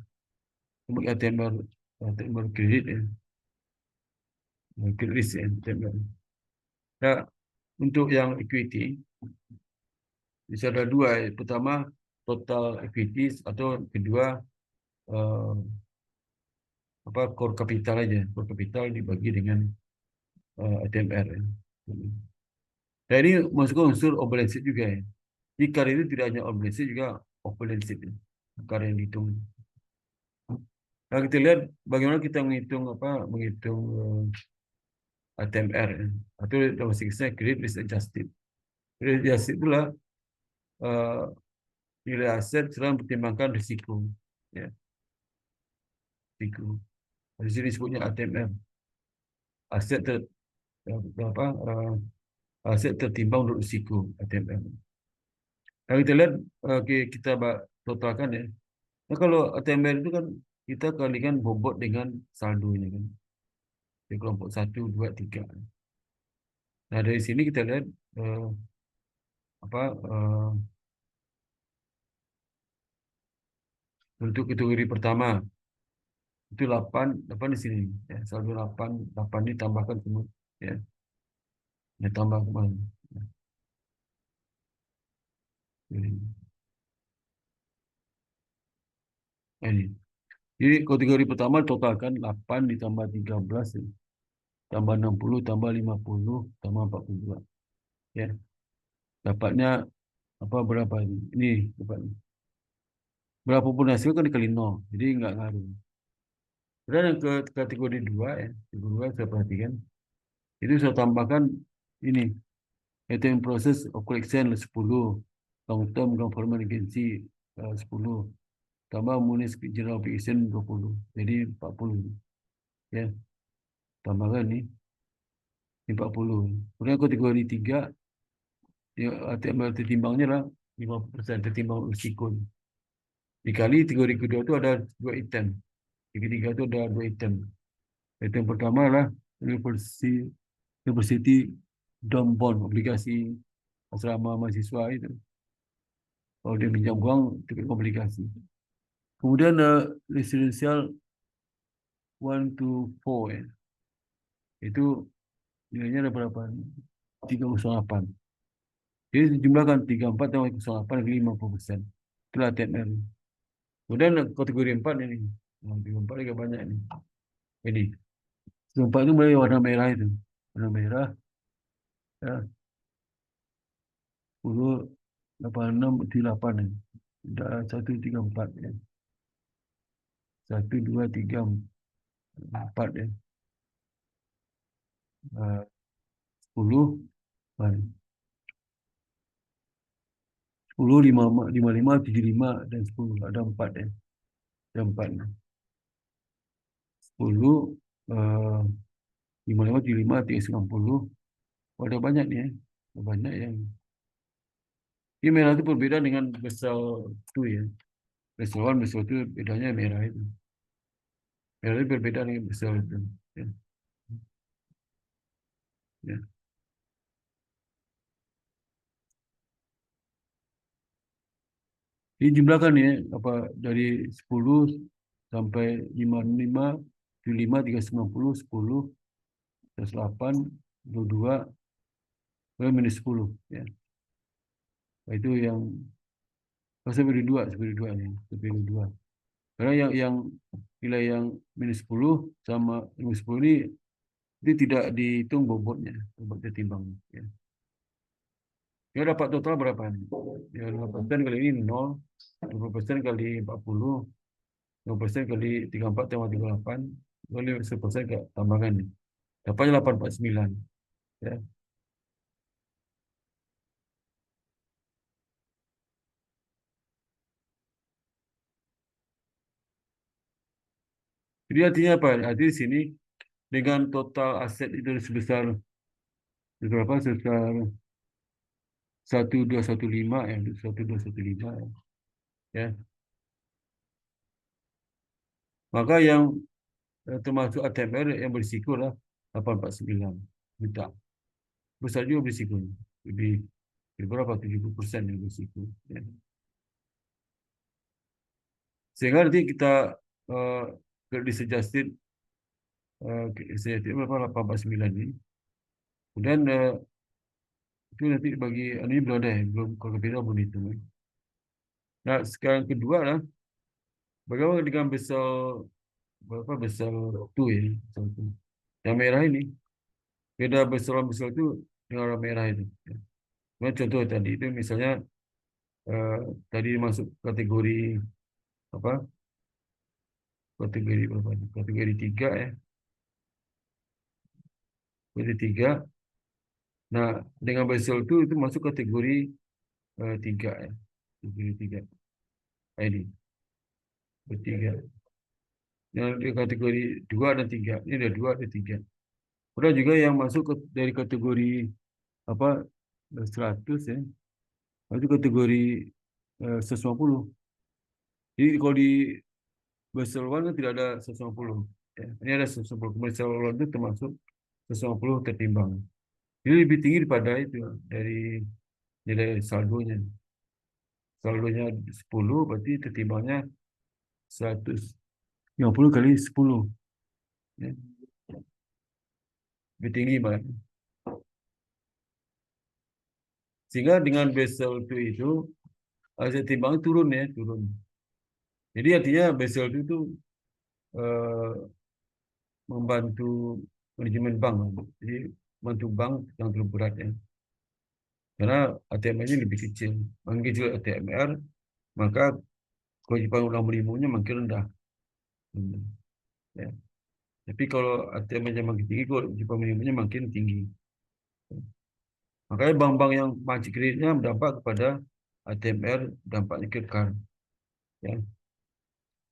ATMR kredit ya. Kredit risk ya, ATMR. Nah, untuk yang equity bisa ada dua ya. Pertama total equities atau kedua core capital aja. Core capital dibagi dengan ATMR ya. Nah, ini masuk unsur overbalance sheet juga ya. Di CAR itu tidak hanya overbalance sheet juga overbalance sheet ya. CAR yang dihitung. Nah, kita lihat bagaimana kita menghitung ATMR ya. Atau dalam bahasa Inggrisnya credit risk adjusted. Credit adjusted itulah nilai aset setelah mempertimbangkan risiko ya. Risiko. Di sini disebutnya ATMR. Aset apa aset tertimbang untuk risiko ATMR. Nah, kita lihat kita totalkan ya. Nah, kalau ATMR itu kan kita kalikan bobot dengan saldonya kan. Di kelompok 1, 2, 3. Nah, dari sini kita lihat untuk kategori pertama Itu 8, 8 di sini. Ya, saldo 8, 8 ditambahkan semua. Ya, ditambah kembali. Ya. Ini. Jadi kategori pertama totalkan 8 ditambah 13, ya. Tambah 60, tambah 50, tambah 42. Ya. Dapatnya apa berapa ini? Ini dapatnya. Berapapun hasil kan dikali 0. Jadi enggak ngaruh. Dan yang ke kategori 2 ya. Kategori 2 saya perhatikan. Itu saya tambahkan ini. Itu yang proses of collection 10. Long term government agency 10. Tambah municipal general application 20. Jadi 40. Ya. Tambahkan ni 40. Kemudian kategori 3 ya, tertimbangnya lah 50% tertimbang risiko. Dikali kategori kedua itu ada 2 item. Ketiga itu ada 2 item. Item pertama lah University Dorm Bond, obligasi asrama mahasiswa itu. Kalau dia pinjam uang, itu obligasi. Kemudian residential 1 to 4 ya. Itu nilainya ada berapa? 308. Jadi dijumlahkan 34 tambah 08 lagi 50%. Itulah TNR. Kemudian kategori 4 ini. Kategori 4 juga banyak ini. Jadi, kategori 4 itu mulai warna merah itu. Warna merah. Ya. 10, 86, 8 ini. Sudah 1, 3, 4 ya. 1, 2, 3, 4 ya. 10, 10, 55, 75 dan 10. Ada 4 ya. Ada 4. 10, 55, 75, 90. Oh, ada banyak ni. Ada banyak yang. Ini merah itu berbeda dengan besar tu ya. Besar 1, besar 2 bedanya merah itu. Merah itu berbeda dengan besar itu. Ya. Ya. Ini jumlahkan ya, apa dari 10 sampai 55, 75, 390, 10, 108, 22, minus 10 ya. Itu yang saya beri 2 ni, saya beri 2. Karena yang nilai yang minus 10 sama minus 10 ni dia tidak dihitung bobotnya, bobot tertimbang ya. Dia dapat total berapa ni? Ya 5% kali ini 0, 20% kali 40, 5% kali 34 tambah 38, kali 10% ke tambahkan ni. Dapatnya 849 ya. Jadi artinya apa? Artinya di sini dengan total aset itu sebesar berapa? Sebesar 1215 ya, 1215 ya. Maka yang termasuk ATMR yang berisiko lah 849 juta. Besar juga berisiko. Lebih berapa? 70% yang berisiko. Ya. Sehingga nanti kita disejusted berapa 849 ini. Kemudian itu nanti bagi ini belum ada ya, belum kalau beda belum itu. Nah, sekarang kedua lah, bagaimana dengan besar berapa besar tu ya, besar tu. Yang merah ini, beda besar itu dengan orang merah itu. Ya. Nah, contoh tadi itu misalnya tadi masuk kategori apa? Kategori berapa? Kategori 3 ya. Kategori 3. Nah, dengan besar itu masuk kategori 3 ya. Kategori 3. Ini. Bertiga. Yang di kategori 2 dan 3. Ini ada 2 ada 3. Kemudian juga yang masuk dari kategori apa 100 ya. Itu kategori 150. Jadi kalau di Barcelona kan tidak ada 150. Ya. Ini ada 150. Barcelona itu termasuk 150 tertimbang. Ini lebih tinggi daripada itu dari nilai saldonya. Saldonya 10 berarti tertimbangnya 100. 50 kali 10. Ya. Lebih tinggi Pak. Sehingga dengan Basel itu aset timbang turun ya, turun. Jadi artinya Basel itu eh, membantu manajemen bank. Jadi membantu bank yang terlalu berat ya. Karena ATM-nya lebih kecil. Makin kecil ATMR, maka kewajiban ulang melimunya makin rendah. Ya. Tapi kalau ATM-nya makin tinggi, kewajiban melimunya makin tinggi. Makanya bank-bank yang macet kreditnya berdampak kepada ATMR, dampaknya ke KAR. Ya.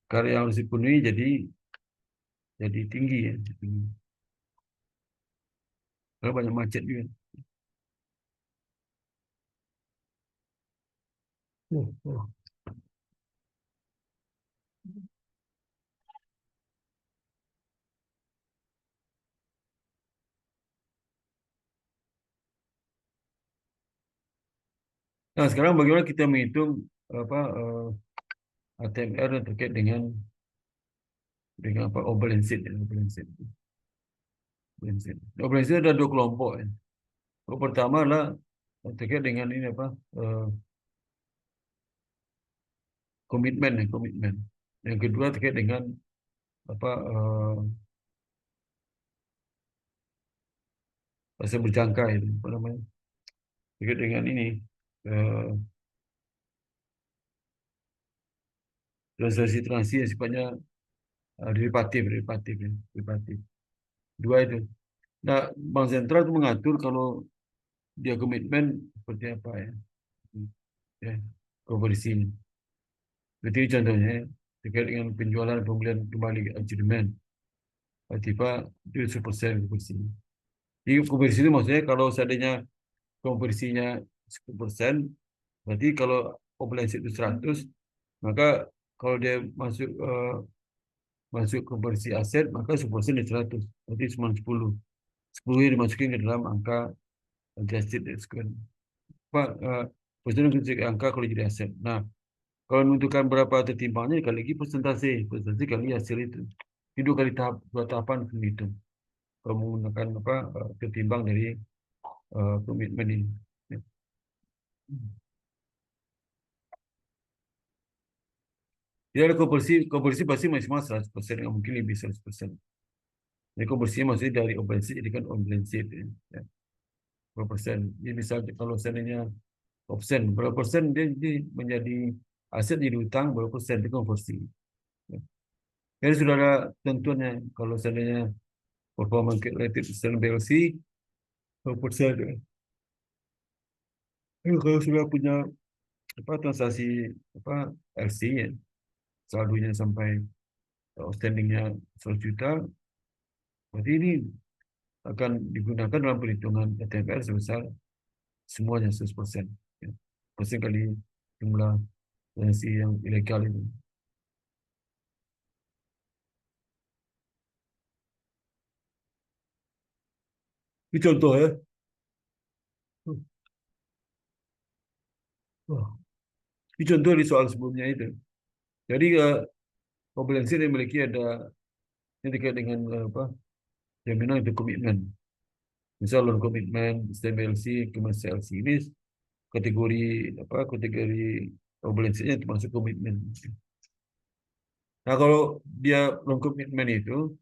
KAR yang harus dipenuhi jadi tinggi ya. Tinggi. Kalau banyak macet juga. Oh. Nah, sekarang bagaimana kita menghitung apa ATMR yang terkait dengan apa overlancet ya, overlancet. Overlancet ada dua kelompok ya. Kelompok pertama adalah terkait dengan ini apa komitmen ya, komitmen. Yang kedua terkait dengan apa pasal berjangka itu apa namanya? Terkait dengan ini transaksi yang sifatnya derivatif ya, derivatif. Dua itu. Nah, bank sentral itu mengatur kalau dia komitmen seperti apa ya. Ya, konversinya. Berarti contohnya terkait dengan penjualan pembelian kembali instrumen. Tiba itu 10% konversi. Jadi konversi itu maksudnya kalau seandainya konversinya 10%, berarti kalau populasi itu 100, maka kalau dia masuk konversi aset, maka 10% dari 100. Berarti cuma 10. 10 yang dimasukin ke dalam angka adjusted sekian. Pak, persentase angka kalau jadi aset. Nah, kalau menentukan berapa tertimbangnya, kali lagi persentase kali hasil itu. Itu kali dua tahapan itu. Kalau menggunakan apa tertimbang dari komitmen ini. Ya. Jadi ada konversi pasti maksimal 100%, nggak mungkin lebih 100%. Jadi konversinya maksudnya dari on balance sheet jadi kan on balance sheet. Ya. Berapa persen? Jadi misalnya kalau seandainya option, berapa persen dia menjadi aset jadi utang, berapa persen itu konversi. Ya. Jadi sudah ada tentuannya kalau seandainya performance related sustainability berapa persen. Ya. Kalau sudah punya apa transaksi apa LC ya, saldonya sampai outstandingnya 100 juta, berarti ini akan digunakan dalam perhitungan ETFR sebesar semuanya 100%. Ya. Persen kali jumlah transaksi yang ilegal itu. Ini contoh ya. Ini contoh di soal sebelumnya itu. Jadi kompetensi yang dimiliki ada yang terkait dengan apa jaminan itu komitmen. Misal loan komitmen, STBLC, commercial ini kategori apa kategori kompetensinya termasuk komitmen. Nah kalau dia loan komitmen itu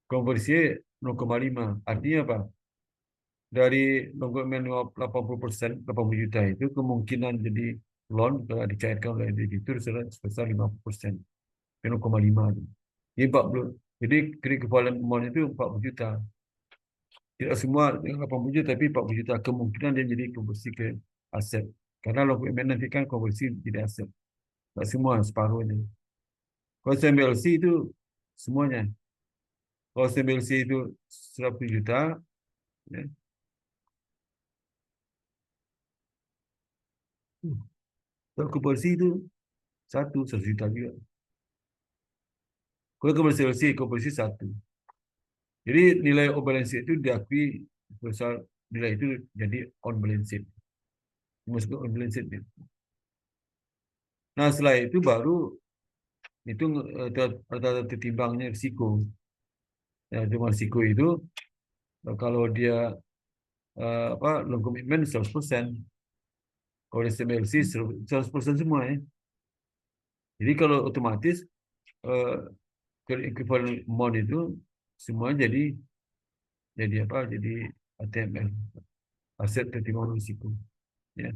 konversi 0,5 artinya apa? Dari loan komitmen 80%, 80 juta itu kemungkinan jadi loan kalau dicairkan oleh debitur sebesar 50%. 0,5. Jadi 40. Jadi kredit kevalan amount itu 40 juta. Tidak semua 80 juta, tapi 40 juta. Kemungkinan dia jadi konversi ke aset. Karena loan komitmen nanti kan konversi jadi aset. Tak semua, separuhnya. Kalau SMBLC itu semuanya. Kalau SMBLC itu 100 juta, ya. Kalau konversi itu 100 juta juga. Kalau konversi 1. Jadi nilai on balance sheet itu diakui besar nilai itu jadi on balance sheet. Masuk on balance sheet. Nah setelah itu baru itu rata-rata tertimbangnya risiko. Ya, cuma risiko itu kalau dia loan commitment 100%, kalau SMLC 100% semua ya. Jadi kalau otomatis uh, equivalent amount itu semua jadi apa? Jadi ATML, aset tertimbang risiko. Ya.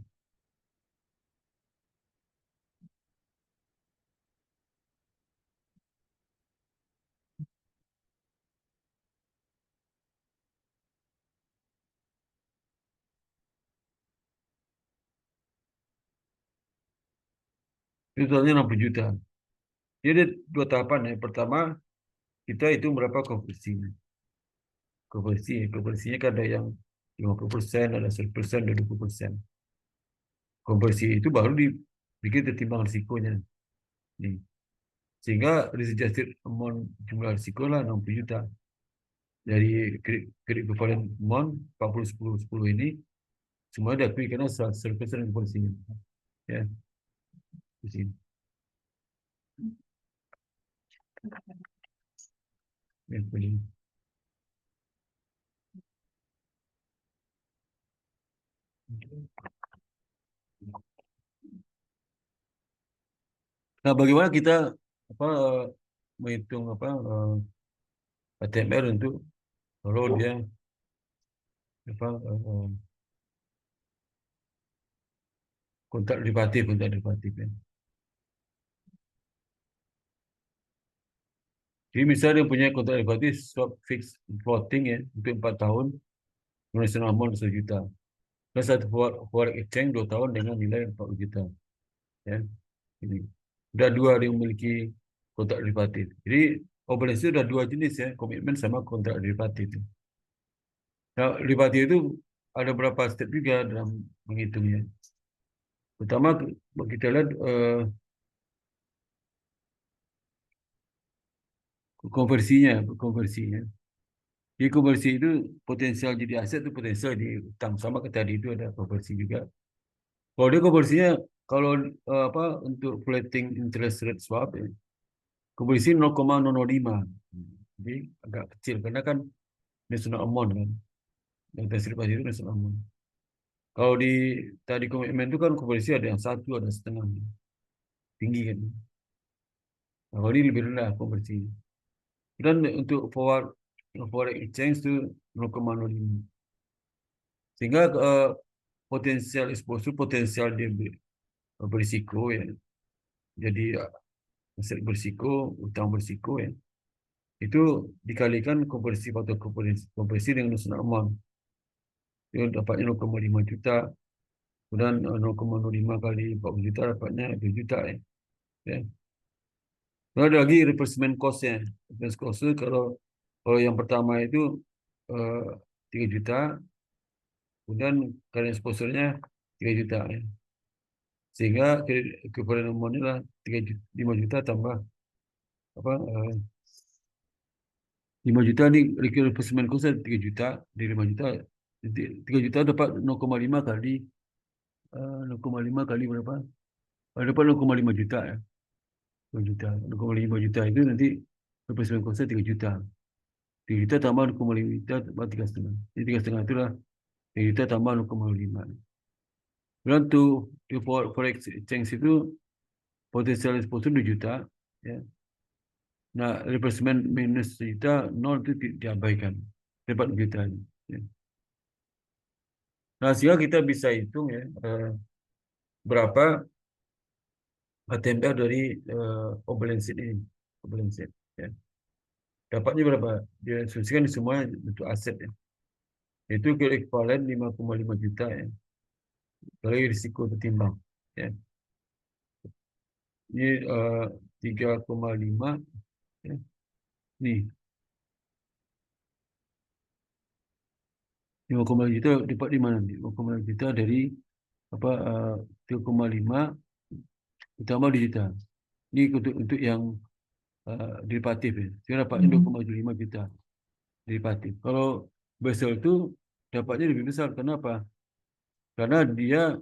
Itu totalnya 60 juta. Jadi ada dua tahapan ya. Pertama, kita hitung berapa konversinya. Konversinya kan ada yang 50%, ada 100%, ada 20%. Konversi itu baru dibikin tertimbang risikonya. Nih. Sehingga risk adjusted amount jumlah risiko lah 60 juta. Dari kredit equivalent amount 40, 10, 10 ini semua diakui karena 100% konversinya. Ya, di sini. Ya, begini. Nah, bagaimana kita menghitung ATMR untuk kalau dia kontrak derivatif ya. Jadi misalnya dia punya kontrak derivatif swap fixed floating ya untuk 4 tahun notional amount 1 juta. Dan satu forex exchange 2 tahun dengan nilai 40 juta. Ya. Ini. Sudah dua yang memiliki kontrak derivatif. Jadi obligations itu sudah dua jenis ya, komitmen sama kontrak derivatif. Nah, derivatif itu ada beberapa step juga dalam menghitungnya. Pertama kita lihat konversinya. Jadi konversi itu potensial jadi aset itu potensial di utang, sama ke tadi itu ada konversi juga. Kalau dia konversinya kalau untuk floating interest rate swap ya, konversi 0,005. Jadi agak kecil karena kan national amount kan. Yang terserap itu national amount. Kalau di tadi komitmen itu kan konversi ada yang 1, ada setengah. Tinggi kan. Nah, kalau ini lebih rendah konversinya. Dan untuk forex exchange itu 0,05. Sehingga potensial exposure, potensial dia berisiko ya. Jadi aset berisiko, utang berisiko ya. Itu dikalikan konversi faktor konversi dengan national amount. Itu dapatnya 0,5 juta. Kemudian 0,05 kali 40 juta dapatnya 2 juta ya. Ya. Lalu ada lagi replacement cost-nya. Replacement cost kalau yang pertama itu 3 juta, kemudian current exposure-nya 3 juta ya. Sehingga equivalent amount-nya lah 5 juta tambah 5 juta ni replacement cost 3 juta di 5 juta. 3 juta dapat 0,5 kali 0,5 kali berapa? Dapat 0,5 juta ya. 2 juta. 0,5 juta itu nanti replacement cost 3 juta. 3 juta tambah 0,5 juta tambah 3,5. Jadi 3,5 itulah 3 juta tambah 0,5. Dan tu forex exchange itu potensial exposure 2 juta ya. Nah, replacement minus 1 juta, 0 itu diabaikan. Dapat 2 juta. Ya. Nah, sehingga kita bisa hitung ya berapa ATMR dari obligation ini. Obligation, ya. Dapatnya berapa? Dia asumsikan semua untuk aset ya. Itu ekuivalen 5,5 juta ya. Dari risiko tertimbang. Ya. Ini 3,5 ya. Nih 5,5 juta dapat di mana nih? 5,5 juta dari 3,5 ditambah digital. Ini untuk yang derivatif ya. Saya dapatnya 2,75 juta derivatif. Kalau Basel itu dapatnya lebih besar. Kenapa? Karena dia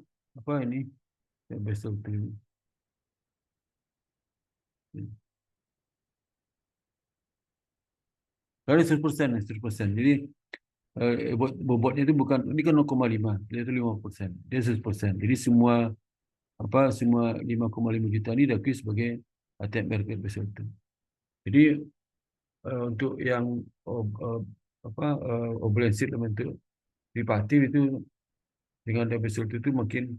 Basel itu Karena 100%, 100%. Jadi bobotnya itu bukan, ini kan 0,5, dia itu 5%, dia 100%. Jadi semua 5,5 juta ini diakui sebagai ATM Basel itu. Jadi untuk yang obligasi dalam bentuk derivatif itu dengan Basel itu makin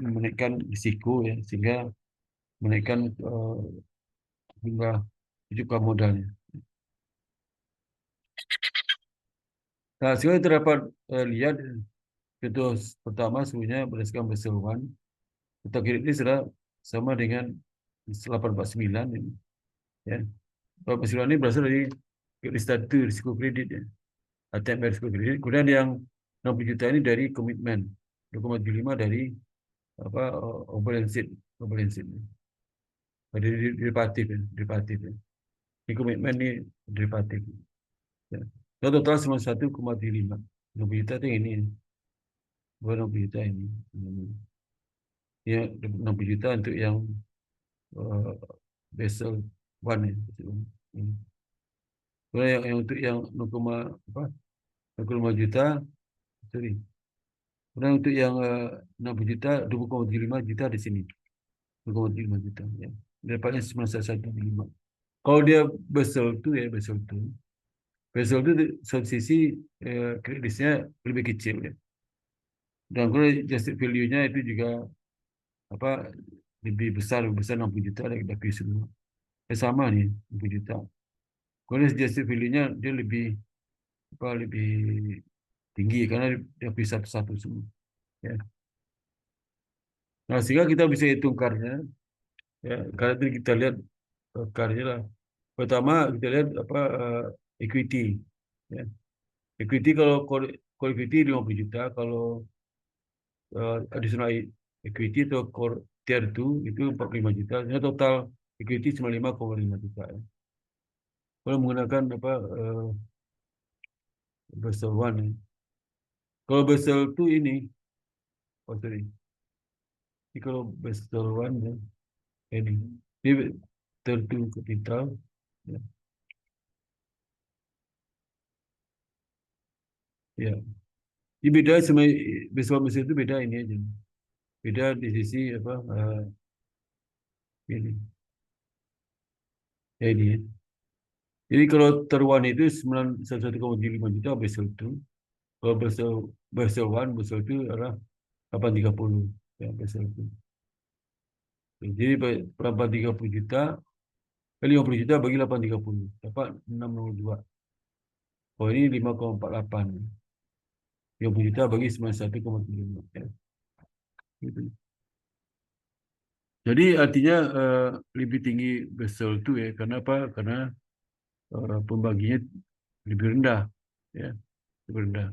menaikkan risiko ya, sehingga menaikkan jumlah rujukan modalnya. Nah, sekarang kita dapat lihat contoh pertama sebenarnya berdasarkan Basel I, nota kredit ini sudah sama dengan 849 ini. Ya. Basel I ini berasal dari kredit status risiko kredit ya. ATM risiko kredit. Kemudian yang 60 juta ini dari komitmen, 2,75 dari obligasi. Dari derivatif ya, derivatif ya. Ini komitmen ini derivatif. Ya. Total 91,35. 60 juta itu ini. Bukan 60 juta ini. Ya, 60 juta untuk yang Basel I ya. Kemudian yang untuk yang 0,5 juta, sorry. Kemudian untuk yang 60 juta, 2,75 juta di sini. 2,75 juta ya. Dapatnya 91,5. Kalau dia Basel itu ya, Basel itu satu sisi kreditnya lebih kecil ya. Dan kalau adjusted value-nya itu juga lebih besar 60 juta dari semua. Sama nih 60 juta. Kalau adjusted value-nya dia lebih tinggi karena dia bisa satu semua. Ya. Nah, sehingga kita bisa hitung karnya. Ya, karena itu kita lihat karnya lah. Pertama kita lihat equity. Ya. Equity kalau equity 50 juta, kalau additional equity atau core tier 2 itu 45 juta. Jadi total equity cuma 5,5 juta. Ya. Kalau menggunakan Basel I. Ya. Kalau Basel II ini, sorry. Jadi kalau Basel I ya, ini tertu kapital. Ya. Ya. Ini beda sama Basel itu beda ini aja. Beda di sisi ini. Ya, ini. Ya. Jadi kalau teruan itu 91,5 juta Basel II. Kalau Basel itu adalah 830 ya Basel itu. Jadi 830 juta, 50 juta bagi 830 dapat 602. Oh ini 5,48. 50 juta bagi 91,75 ya. Gitu. Jadi artinya lebih tinggi Basel itu ya. Karena apa? Karena pembaginya lebih rendah ya, lebih rendah.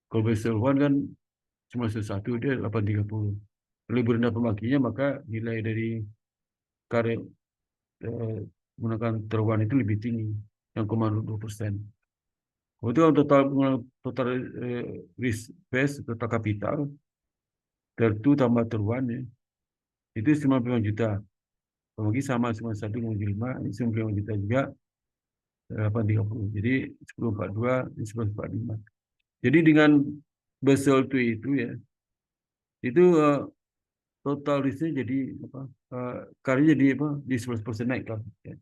Kalau Basel I kan cuma satu dia 830. Lebih rendah pembaginya maka nilai dari karet menggunakan teruan itu lebih tinggi, 6,2%. Kemudian total risk base, total kapital, tertu tambah teruan ya, itu 95 juta. Bagi sama 91,75, ini 95 juta juga 830. Jadi 1042, 1045. Jadi dengan Basel itu ya, itu total risknya jadi apa? Karnya jadi apa? Di 11% naik kan. Ya.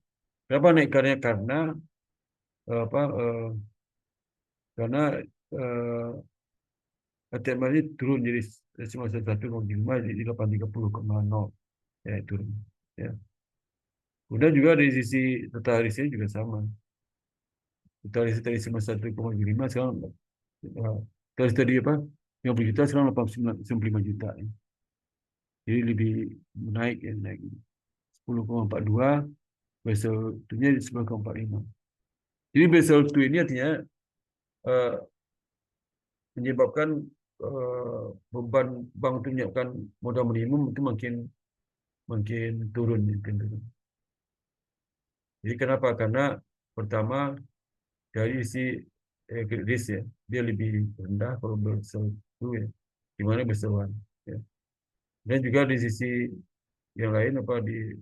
Kenapa naik karnya? Karena ATM ini turun jadi 91,5 jadi 830,0 ya turun. Ya. Kemudian juga dari sisi total risknya juga sama. Total risk dari 91,5 sekarang terus tadi apa? 50 juta sekarang 85 juta. Ya. Jadi lebih naik ya, naik 10,42, Basel II-nya 9,45. Jadi Basel II ini artinya menyebabkan beban bank untuk menyiapkan modal minimum itu makin turun. Jadi kenapa? Karena pertama dari si credit risk ya, dia lebih rendah kalau Basel II ya, di mana Basel I. Ya. Dan juga di sisi yang lain di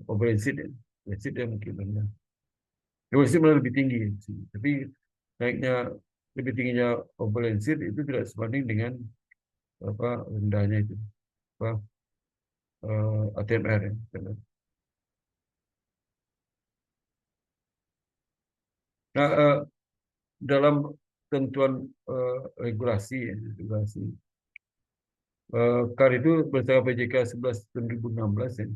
comprehensive ya, dia mungkin rendah. Deposit malah lebih tinggi, tapi naiknya lebih tingginya overbalance sheet itu tidak sebanding dengan apa rendahnya itu apa ATMR ya. Nah, dalam tentuan regulasi ya, regulasi KAR itu berdasarkan PJK 11 2016 ya.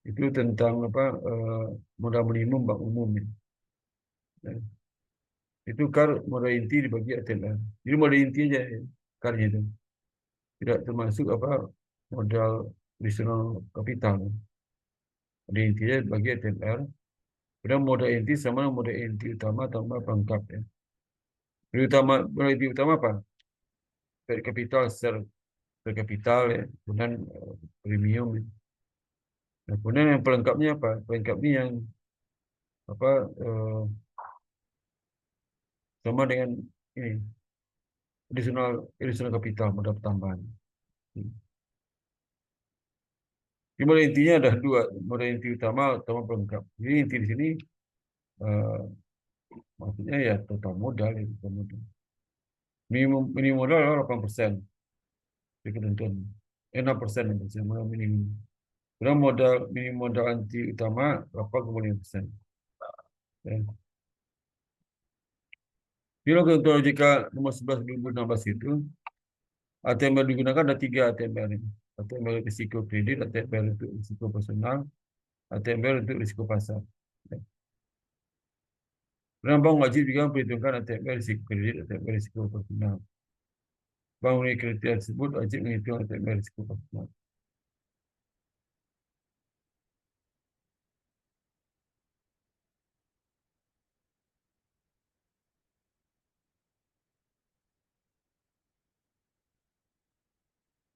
Itu tentang apa modal minimum bank umum ya. Ya. Itu KAR modal inti dibagi ATMR. Jadi modal inti aja ya, KAR-nya itu. Tidak termasuk apa modal additional kapital. Modal intinya bagi ATMR. Kemudian modal inti sama modal inti utama tambah pelengkap ya. Modal inti utama apa? Dari kapital secara kapital ya, kemudian premium ya. Nah, kemudian yang pelengkapnya apa? Pelengkapnya yang apa sama dengan ini additional kapital modal tambahan. Jadi modal intinya ada dua, modal inti utama sama pelengkap. Jadi inti di sini maksudnya ya total modal ya, total modal. Minimum modal adalah 8%. Itu ketentuan. 6% modal minimum. Kemudian minimum modal inti utama 8,5%. Ya. Di ketentuan OJK nomor 11 2016 itu ATMR digunakan ada 3 ATMR ini. ATMR risiko kredit, ATMR untuk risiko personal, ATMR untuk risiko pasar. Ya. Dan bank wajib juga memperhitungkan ATMR risiko kredit, ATMR risiko personal. Bank unit kriteria tersebut wajib menghitung ATMR risiko personal.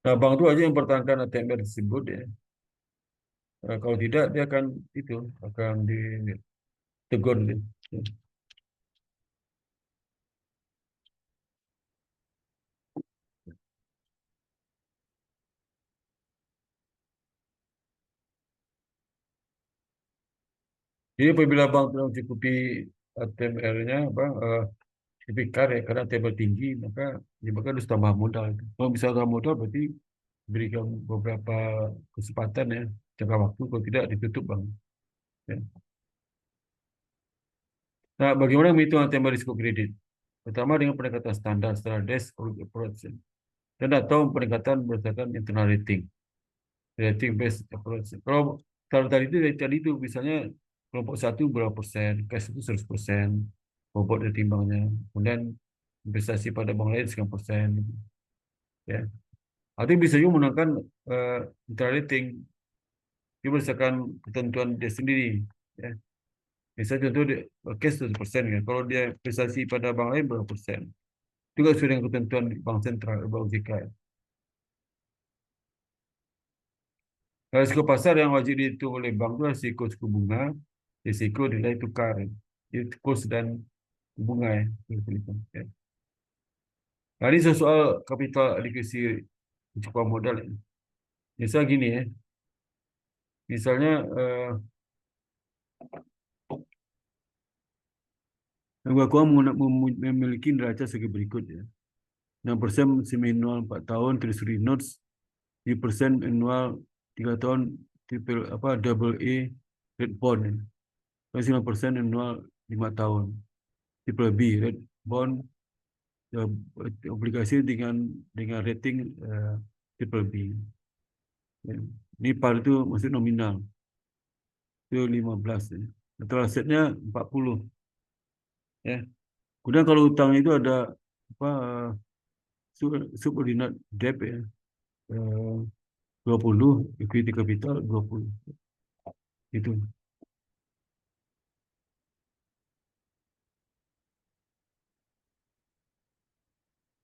Nah, bank itu wajib mempertahankan ATMR tersebut ya. Kalau tidak dia akan ditegur dia. Ya. Jadi apabila bank tidak mencukupi ATMR-nya, cukupi KAR ya, karena ATMR tinggi, maka harus tambah modal. Kalau bisa tambah modal berarti berikan beberapa kesempatan ya, jangka waktu, kalau tidak ditutup bank. Ya. Nah, bagaimana menghitung ATMR risiko kredit? Pertama dengan pendekatan standar secara desk approach dan atau pendekatan berdasarkan internal rating based approach. Kalau tadi itu misalnya kelompok 1 berapa persen, cash itu 100%, bobot dari timbangnya, kemudian investasi pada bank lain sekian persen, ya. Atau bisa juga menggunakan internal rating, dia berdasarkan ketentuan dia sendiri, ya. Misalnya contoh cash 100% kan, kalau dia investasi pada bank lain berapa persen, juga sesuai dengan ketentuan bank sentral, bank OJK. Risiko pasar yang wajib dihitung oleh bank itu risiko suku bunga, risiko nilai tukar, itu kurs dan bunga ya. Nah, ini soal capital adequacy cukup modal. Ya. Misal gini ya, misalnya negara keuangan memiliki neraca segi berikut ya. 6% semi-annual 4 tahun treasury notes, 3% annual 3 tahun double A red bond ya. 5% annual 5 tahun triple B red bond obligasi dengan rating triple B. Ya. Ini par itu maksud nominal. Itu 15 ya. Total asetnya 40. Ya. Kemudian kalau utang itu ada apa subordinate debt ya. 20, equity capital 20. Itu.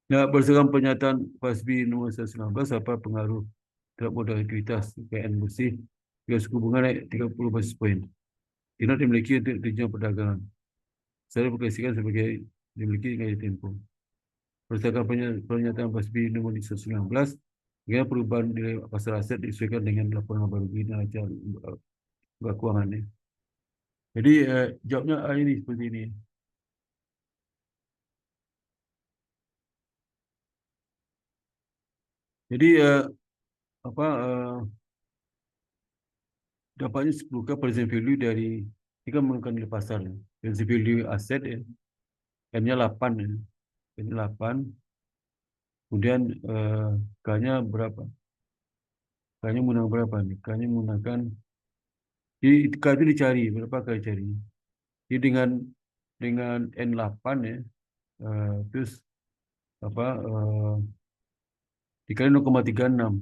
Nah, berdasarkan pernyataan FASB nomor 119 apa pengaruh terhadap modal likuiditas PN bersih dengan suku bunga naik 30 basis point. Tidak dimiliki untuk tujuan perdagangan. Saya berkasikan sebagai dimiliki dengan tempo. Berdasarkan pernyataan FASB nomor 119 dengan perubahan nilai pasar aset disesuaikan dengan laporan baru neraca keuangan. Jadi jawabnya A ini seperti ini. Jadi apa dapatnya 10K present value dari ini kan menggunakan nilai pasar. Present value aset ya. M-nya 8 ya. M-nya 8. Kemudian K-nya berapa? K-nya menggunakan berapa nih? K-nya menggunakan jadi K itu dicari, berapa K dicari? Jadi dengan N8 ya. Terus apa dikali 0,36.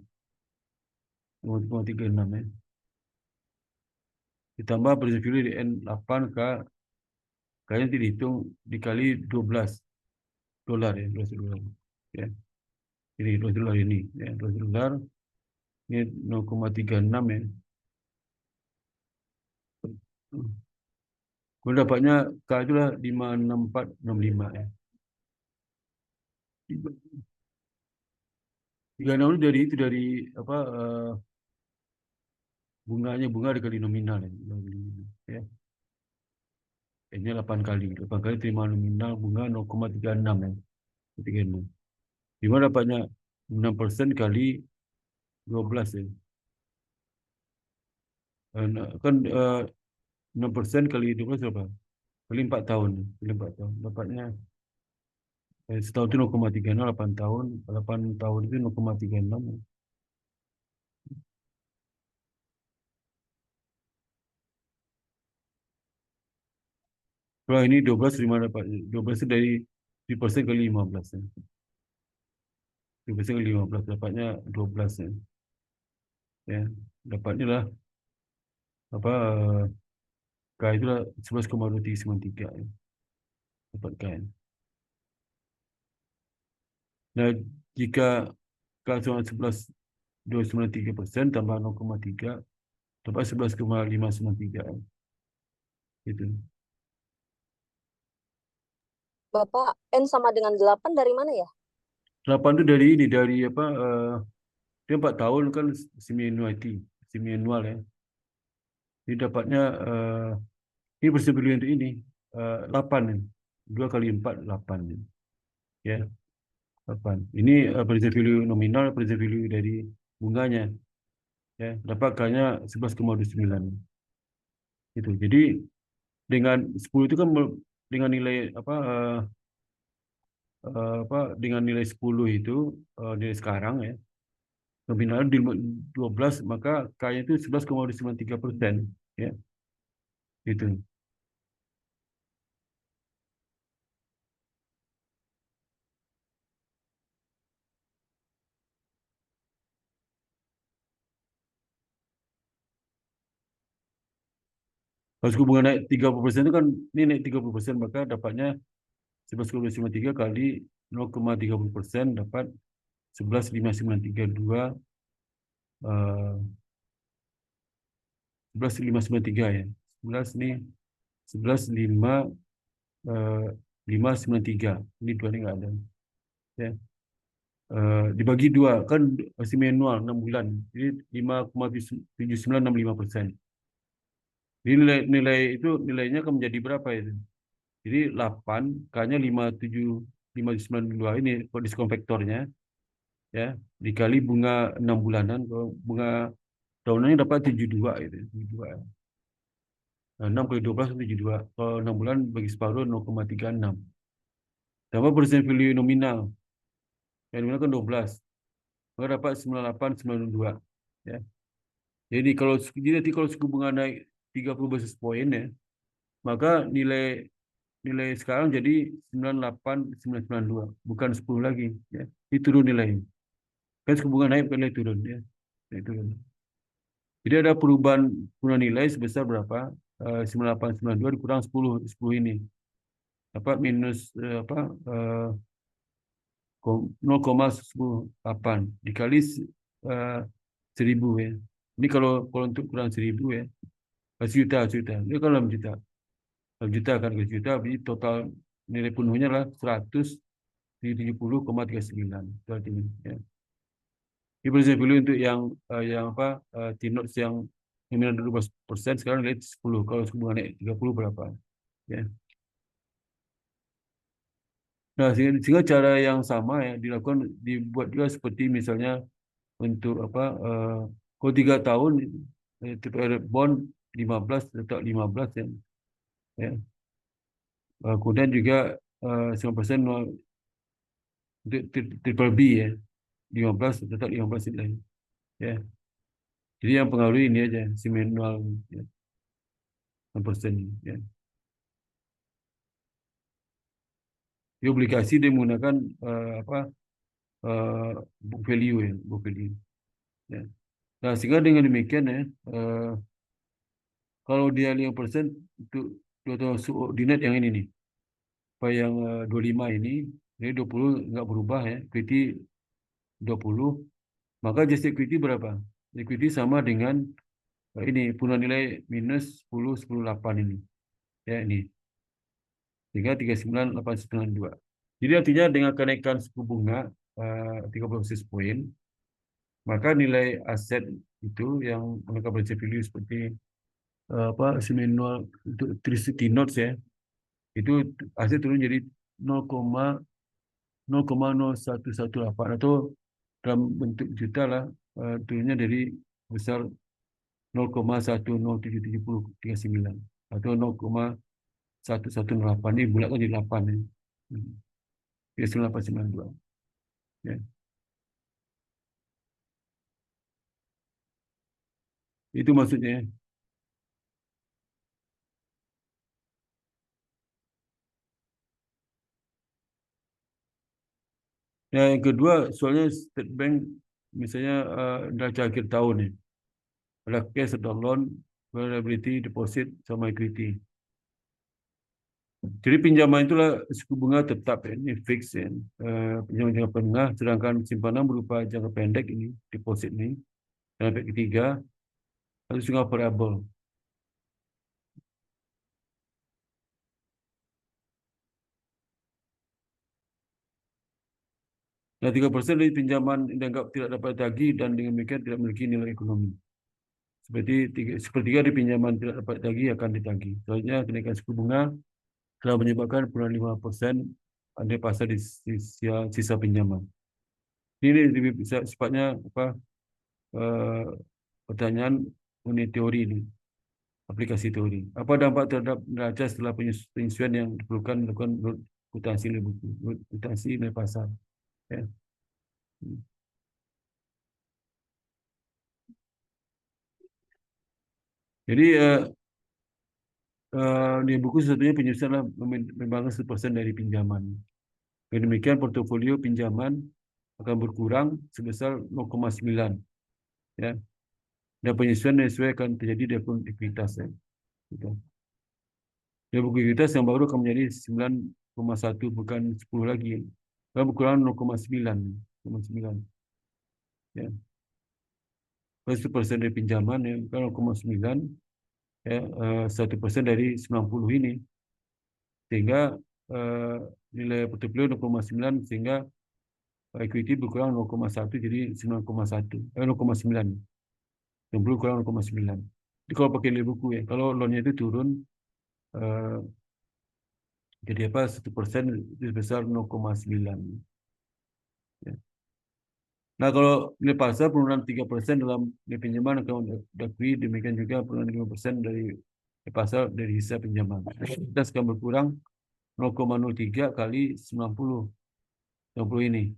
0,36 ya. Ditambah present value di N8 K. K-nya nanti dihitung dikali 12 dolar ya, 12 dolar. Ya. Ini 12 dolar ini ya, 12 dolar. Ini 0,36 ya. Kemudian dapatnya K itulah 56465 ya. 36 itu dari apa bunga dikali nominal ya. Ini 8 kali. 8 kali terima nominal bunga 0,36 ya. 36. Di mana dapatnya 6% kali 12 ya. Kan 6% kali 12 berapa? Kali 4 tahun. Kali 4 tahun. Dapatnya setahun itu 0,36, 8 tahun. 8 tahun itu 0,36. Kalau ini 12 dari mana dapat? 12 itu dari 3% kali 15 ya. 3% kali 15 dapatnya 12 ya. Ya, dapatnya lah apa K itu lah 11,2393 ya. Dapat K. Nah, jika K sama 11,293% tambah 0,3 dapat 11,593 ya. Itu. Bapak, N sama dengan 8 dari mana ya? 8 itu dari ini dari apa dia 4 tahun kan semi annual ya. Jadi dapatnya ini bersebut untuk ini 8 ya. 2 kali 4 8 ya. 8. Ini present value nominal, present value dari bunganya ya. Dapat K-nya 11,29. Itu. Jadi dengan 10 itu kan dengan nilai dengan nilai 10 itu nilai sekarang ya. Nominal di 12 maka K-nya itu 11,93% ya. Itu. Kalau suku bunga naik 30% itu kan ini naik 30% maka dapatnya 11,93 kali 0,30% dapat 11,592 11,593 ya. 11 ini 11,593. Ini dua ini enggak ada. Ya. Dibagi dua kan masih manual 6 bulan. Jadi 5,7965%. Jadi nilai itu nilainya akan menjadi berapa itu? Jadi 8 K-nya 5,7592 ini diskon vektornya ya dikali bunga 6 bulanan. Kalau bunga tahunannya dapat 72 itu. 72. 6 kali 12 72. Kalau 6 bulan bagi separuh 0,36. Tambah persen value nominal. Yang nominal kan 12. Maka dapat 9892 ya. Jadi nanti kalau suku bunga naik 30 basis point ya, maka nilai sekarang jadi 98992, bukan 10 lagi ya. Ini turun nilainya. Kan suku bunga naik nilai turun ya. Naik turun. Jadi ada perubahan nilai sebesar berapa? 9892 dikurang 10 ini. Dapat minus 0,108 dikali 1000 ya. Ini kalau untuk kurang 1000 ya. Juta. Ini kalau 6 juta. 6 juta kan ke juta, jadi total nilai penuhnya adalah 170,39. Berarti ini ya. Ini present value untuk yang T-notes yang nominal 12%, sekarang rate 10. Kalau suku bunga naik 30 berapa? Ya. Nah, sehingga cara yang sama ya dilakukan, dibuat juga seperti misalnya untuk apa? Kalau 3 tahun bond 15 tetap 15 ya. Ya. Kemudian juga 9% untuk triple B ya. 15 tetap 15 nilai. Ya. Jadi yang pengaruh ini aja si manual ya. 6% ya. Di obligasi dia menggunakan apa? Book value ya, book value. Ya. Nah, sehingga dengan demikian ya, kalau dia 5% untuk subordinate yang ini nih, apa yang 25 ini, jadi 20 nggak berubah ya, equity 20, maka just equity berapa? Equity sama dengan ini punya nilai minus 10, 10, 8 ini. Ya, ini. Sehingga 39,892. Jadi artinya dengan kenaikan suku bunga 30 basis point, maka nilai aset itu yang mereka value seperti apa manual untuk Tricity Notes ya, itu aset turun jadi 0,0118 atau dalam bentuk juta lah, turunnya dari besar 0,107739 atau 0,1108, ini bulatkan jadi 8 ya. 3892 ya. Itu maksudnya. Ya, yang kedua, soalnya State Bank misalnya neraca akhir tahun nih, ada cash atau loan, liability, deposit, sama equity. Jadi pinjaman itulah suku bunga tetap ya, ini fix ya. Pinjaman jangka menengah, sedangkan simpanan berupa jangka pendek ini, deposit ini, dan efek ketiga, harus juga variabel. Nah, 3% dari pinjaman dianggap tidak dapat ditagih dan dengan demikian tidak memiliki nilai ekonomi. Sepertiga di pinjaman tidak dapat ditagih akan ditagih. Soalnya kenaikan suku bunga telah menyebabkan penurunan 5% andai pasar di sisa pinjaman. Ini lebih bisa sifatnya apa? Pertanyaan mengenai teori ini, aplikasi teori. Apa dampak terhadap neraca setelah penyesuaian yang diperlukan melakukan akuntansi nilai pasar? Ya. Jadi di buku sesungguhnya penyusunan adalah membangun 1% dari pinjaman. Dengan demikian portofolio pinjaman akan berkurang sebesar 0,9 ya. Dan penyesuaian akan terjadi di akun ekuitas ya. Gitu. Dan buku ekuitas yang baru akan menjadi 9,1 bukan 10 lagi. Dan berkurang 0,9 ya. 1% dari pinjaman ya, bukan 0,9 ya, 1% dari 90 ini. Sehingga nilai portofolio 0,9 sehingga equity berkurang 0,1 jadi 9,1 0,9 90 kurang 0,9. Jadi kalau pakai nilai buku ya, kalau loannya itu turun jadi apa 1% itu sebesar 0,9 ya. Nah, kalau nilai pasar penurunan 3% dalam nilai pinjaman akan diakui, demikian juga penurunan 5% dari nilai pasar dari hisa pinjaman. Kita akan berkurang 0,03 kali 90 ini.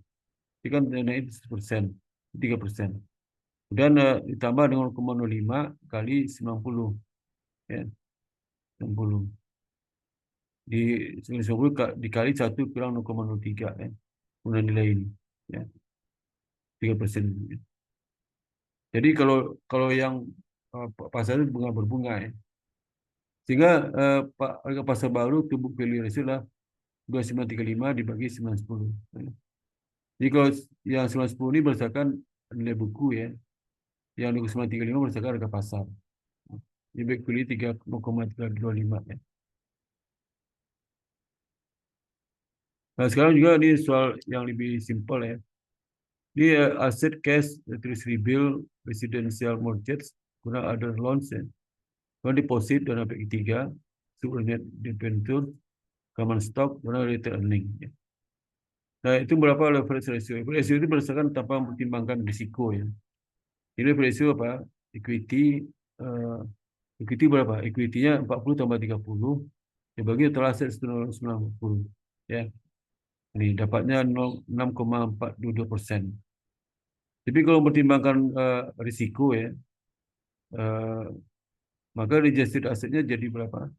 Ini kan naik 1%, 3%. Dan ditambah dengan 0,05 kali 90 ya. 90 di 90 dikali 1 kurang 0,03 ya. Kemudian nilai ini ya. 3%. Jadi kalau yang pasar itu bunga berbunga ya. Sehingga harga pasar baru to book value ratio lah 2935 dibagi 910 ya. Jadi kalau yang 910 ini berdasarkan nilai buku ya. Yang 2935 berdasarkan harga pasar. Jadi book value 0,325 ya. Nah, sekarang juga ini soal yang lebih simpel ya. Ini aset cash treasury bill residential mortgage Kemudian other loans ya. Kemudian deposit dana pihak ketiga, subordinate debenture, common stock, kemudian related earning. Ya. Nah, itu berapa leverage ratio? Leverage ratio itu berdasarkan tanpa mempertimbangkan risiko ya. Jadi leverage ratio apa? Equity equity berapa? Equity-nya 40 tambah 30 dibagi total aset 90. Ya. Ini dapatnya 6,42%. Tapi kalau mempertimbangkan risiko ya, maka adjusted asetnya jadi berapa?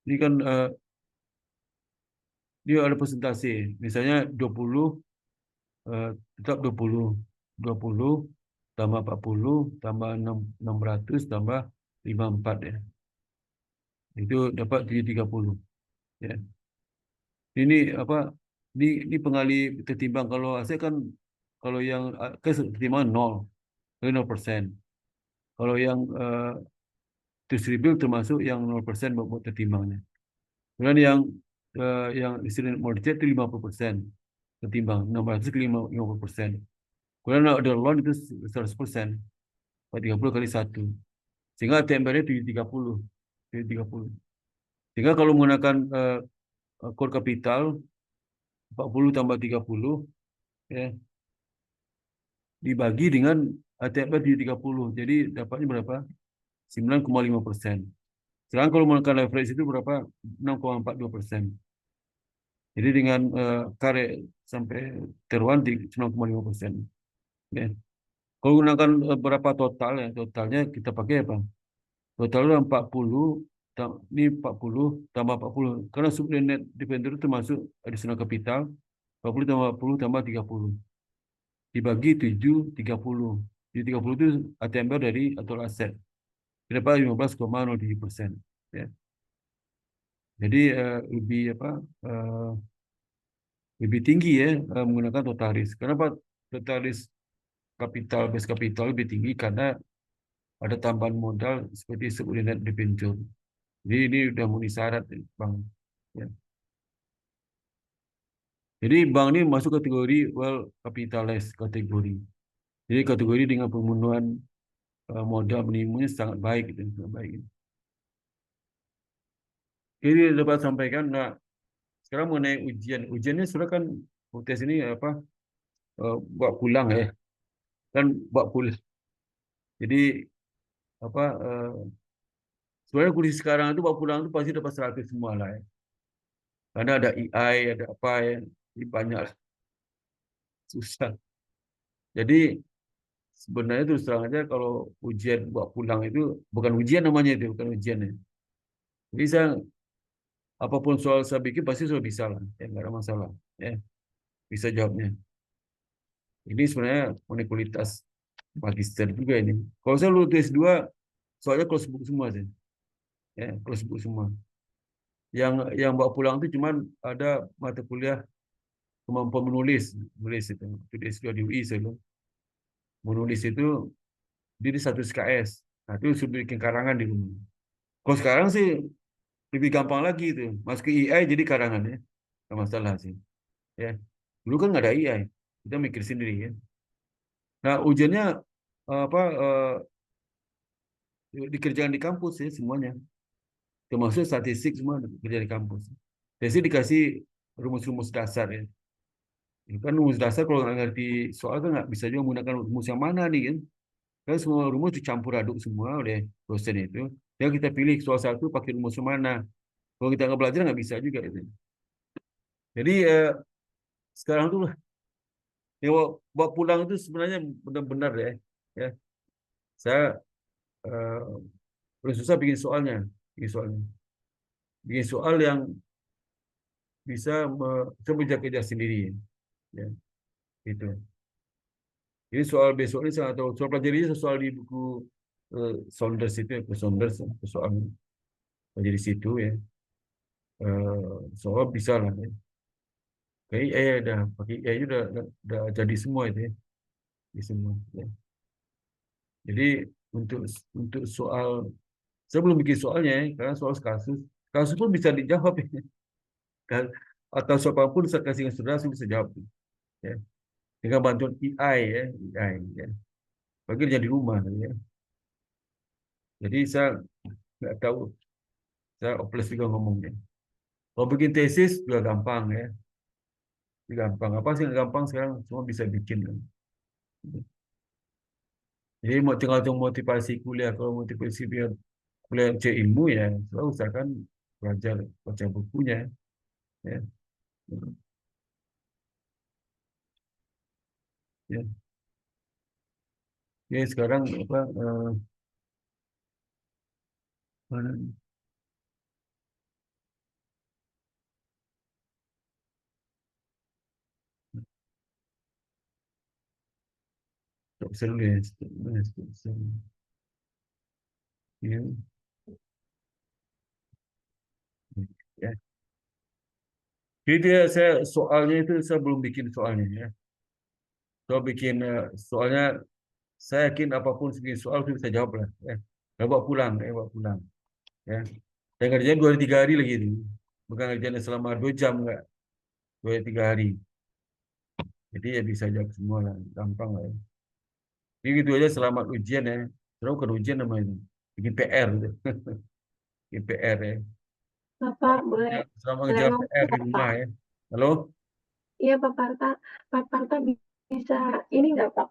Ini kan dia ada persentase. Misalnya 20 tetap 20 tambah 40 tambah 600 tambah 54 ya. Itu dapat 30 ya. Ini apa? Ini pengali tertimbang kalau aset kan kalau yang tertimbang 0%. Kalau yang distribusi termasuk yang 0% buat tertimbangnya. Kemudian yang istilah mortgage itu 50% tertimbang, 600 ke 50%. Kemudian ada loan itu 100%, 30 kali 1. Sehingga TMR-nya 30. Sehingga kalau menggunakan core capital 40 tambah 30 ya, dibagi dengan TMR 30. Jadi dapatnya berapa? 9,5%. Sekarang kalau menggunakan leverage itu berapa? 6,42%. Jadi dengan kare sampai teruan di 9,5%. Ya. Kalau gunakan berapa total ya? Totalnya kita pakai apa? Totalnya 40, ini 40 tambah 40. Karena subordinate debenture itu termasuk additional capital, 40 tambah 40 tambah 30. Dibagi 7, 30. Jadi 30 itu ATM dari atau aset. Dapat 15,07%. Ya. Jadi lebih apa? Lebih tinggi ya menggunakan total risk. Kenapa total risk kapital base capital lebih tinggi? Karena ada tambahan modal seperti subordinate debenture. Jadi ini udah memenuhi syarat bank. Ya. Jadi bank ini masuk kategori well capitalized kategori. Jadi kategori dengan pemenuhan modal minimumnya sangat baik, gitu, sangat baik. Jadi dapat sampaikan. Nah, sekarang mengenai ujian. Ujiannya sudah kan tes ini apa? Buat pulang ya. Kan buat pulang. Jadi apa? Sebenarnya kondisi sekarang itu buat pulang itu pasti dapat 100 semua lah ya. Karena ada AI, ada apa ya, ini banyak lah. Susah. Jadi sebenarnya terus terang aja kalau ujian buat pulang itu bukan ujian namanya itu, bukan ujian ya. Jadi saya apapun soal saya bikin pasti sudah bisa lah, ya nggak ada masalah, ya bisa jawabnya. Ini sebenarnya mengenai kualitas magister juga ini. Kalau saya lulus S2, soalnya close book semua sih, ya close book semua. Yang bawa pulang itu cuman ada mata kuliah kemampuan menulis itu. Itu di S2 di UI saya bilang. Menulis itu di satu SKS. Nah, itu sudah bikin karangan di rumah. Kalau sekarang sih lebih gampang lagi itu. Masuk ke AI jadi karangan ya. Nggak masalah sih. Ya. Dulu kan nggak ada AI. Kita mikir sendiri ya. Nah, ujiannya apa dikerjakan di kampus ya semuanya. Termasuk statistik semua dikerjakan di kampus. Jadi dikasih rumus-rumus dasar ya. Ini kan rumus dasar kalau nggak ngerti soal kan nggak bisa juga menggunakan rumus yang mana nih kan. Karena semua rumus dicampur aduk semua oleh dosen itu. Ya kita pilih soal satu pakai rumus yang mana. Kalau kita nggak belajar nggak bisa juga itu. Jadi sekarang tuh yang bawa pulang itu sebenarnya benar-benar ya. Ya, saya paling susah bikin soalnya, bikin soal yang bisa menjaga kerja sendiri. Ya, itu. Jadi soal besok ini saya tahu soal pelajarinya soal di buku Saunders itu, Saunders soal pelajari situ ya. Soal bisa lah. Ya. Kayak udah pakai AI udah jadi semua itu ya. Di semua. Ya. Jadi untuk soal saya belum bikin soalnya ya, karena soal kasus pun bisa dijawab ya. Atau siapapun saya kasih yang saudara bisa jawab ya. Dengan bantuan AI ya, AI ya. bagi kerja di rumah ya. Jadi saya nggak tahu, saya hopeless juga ngomongnya. Kalau bikin tesis juga gampang ya, gampang. Apa sih yang gampang sekarang semua bisa bikin kan. Jadi mau tinggal tunggu motivasi kuliah, kalau motivasi biar kuliah cek ilmu ya, selalu usahakan belajar baca bukunya ya. Ya. Ya sekarang apa mana nih? Tak usah dulu ya. Ya. Ya. Jadi saya soalnya itu saya belum bikin soalnya ya. Saya bikin soalnya saya yakin apapun segi soal itu bisa jawab lah. Ya. Saya bawa pulang, bawa pulang. Ya. Dan kerjanya 2 3 hari lagi itu. Bukan kerjanya selama 2 jam enggak, 2 3 hari. Jadi ya bisa jawab semua lah, gampang lah. Ya. Jadi gitu aja selamat ujian ya. Terus bukan ujian namanya, bikin PR gitu. Bikin PR ya. Bapak boleh Selamat boleh kerja ngomong PR di nggak, rumah Pak? ya. Halo? Iya, Pak Parta bisa ini nggak Pak?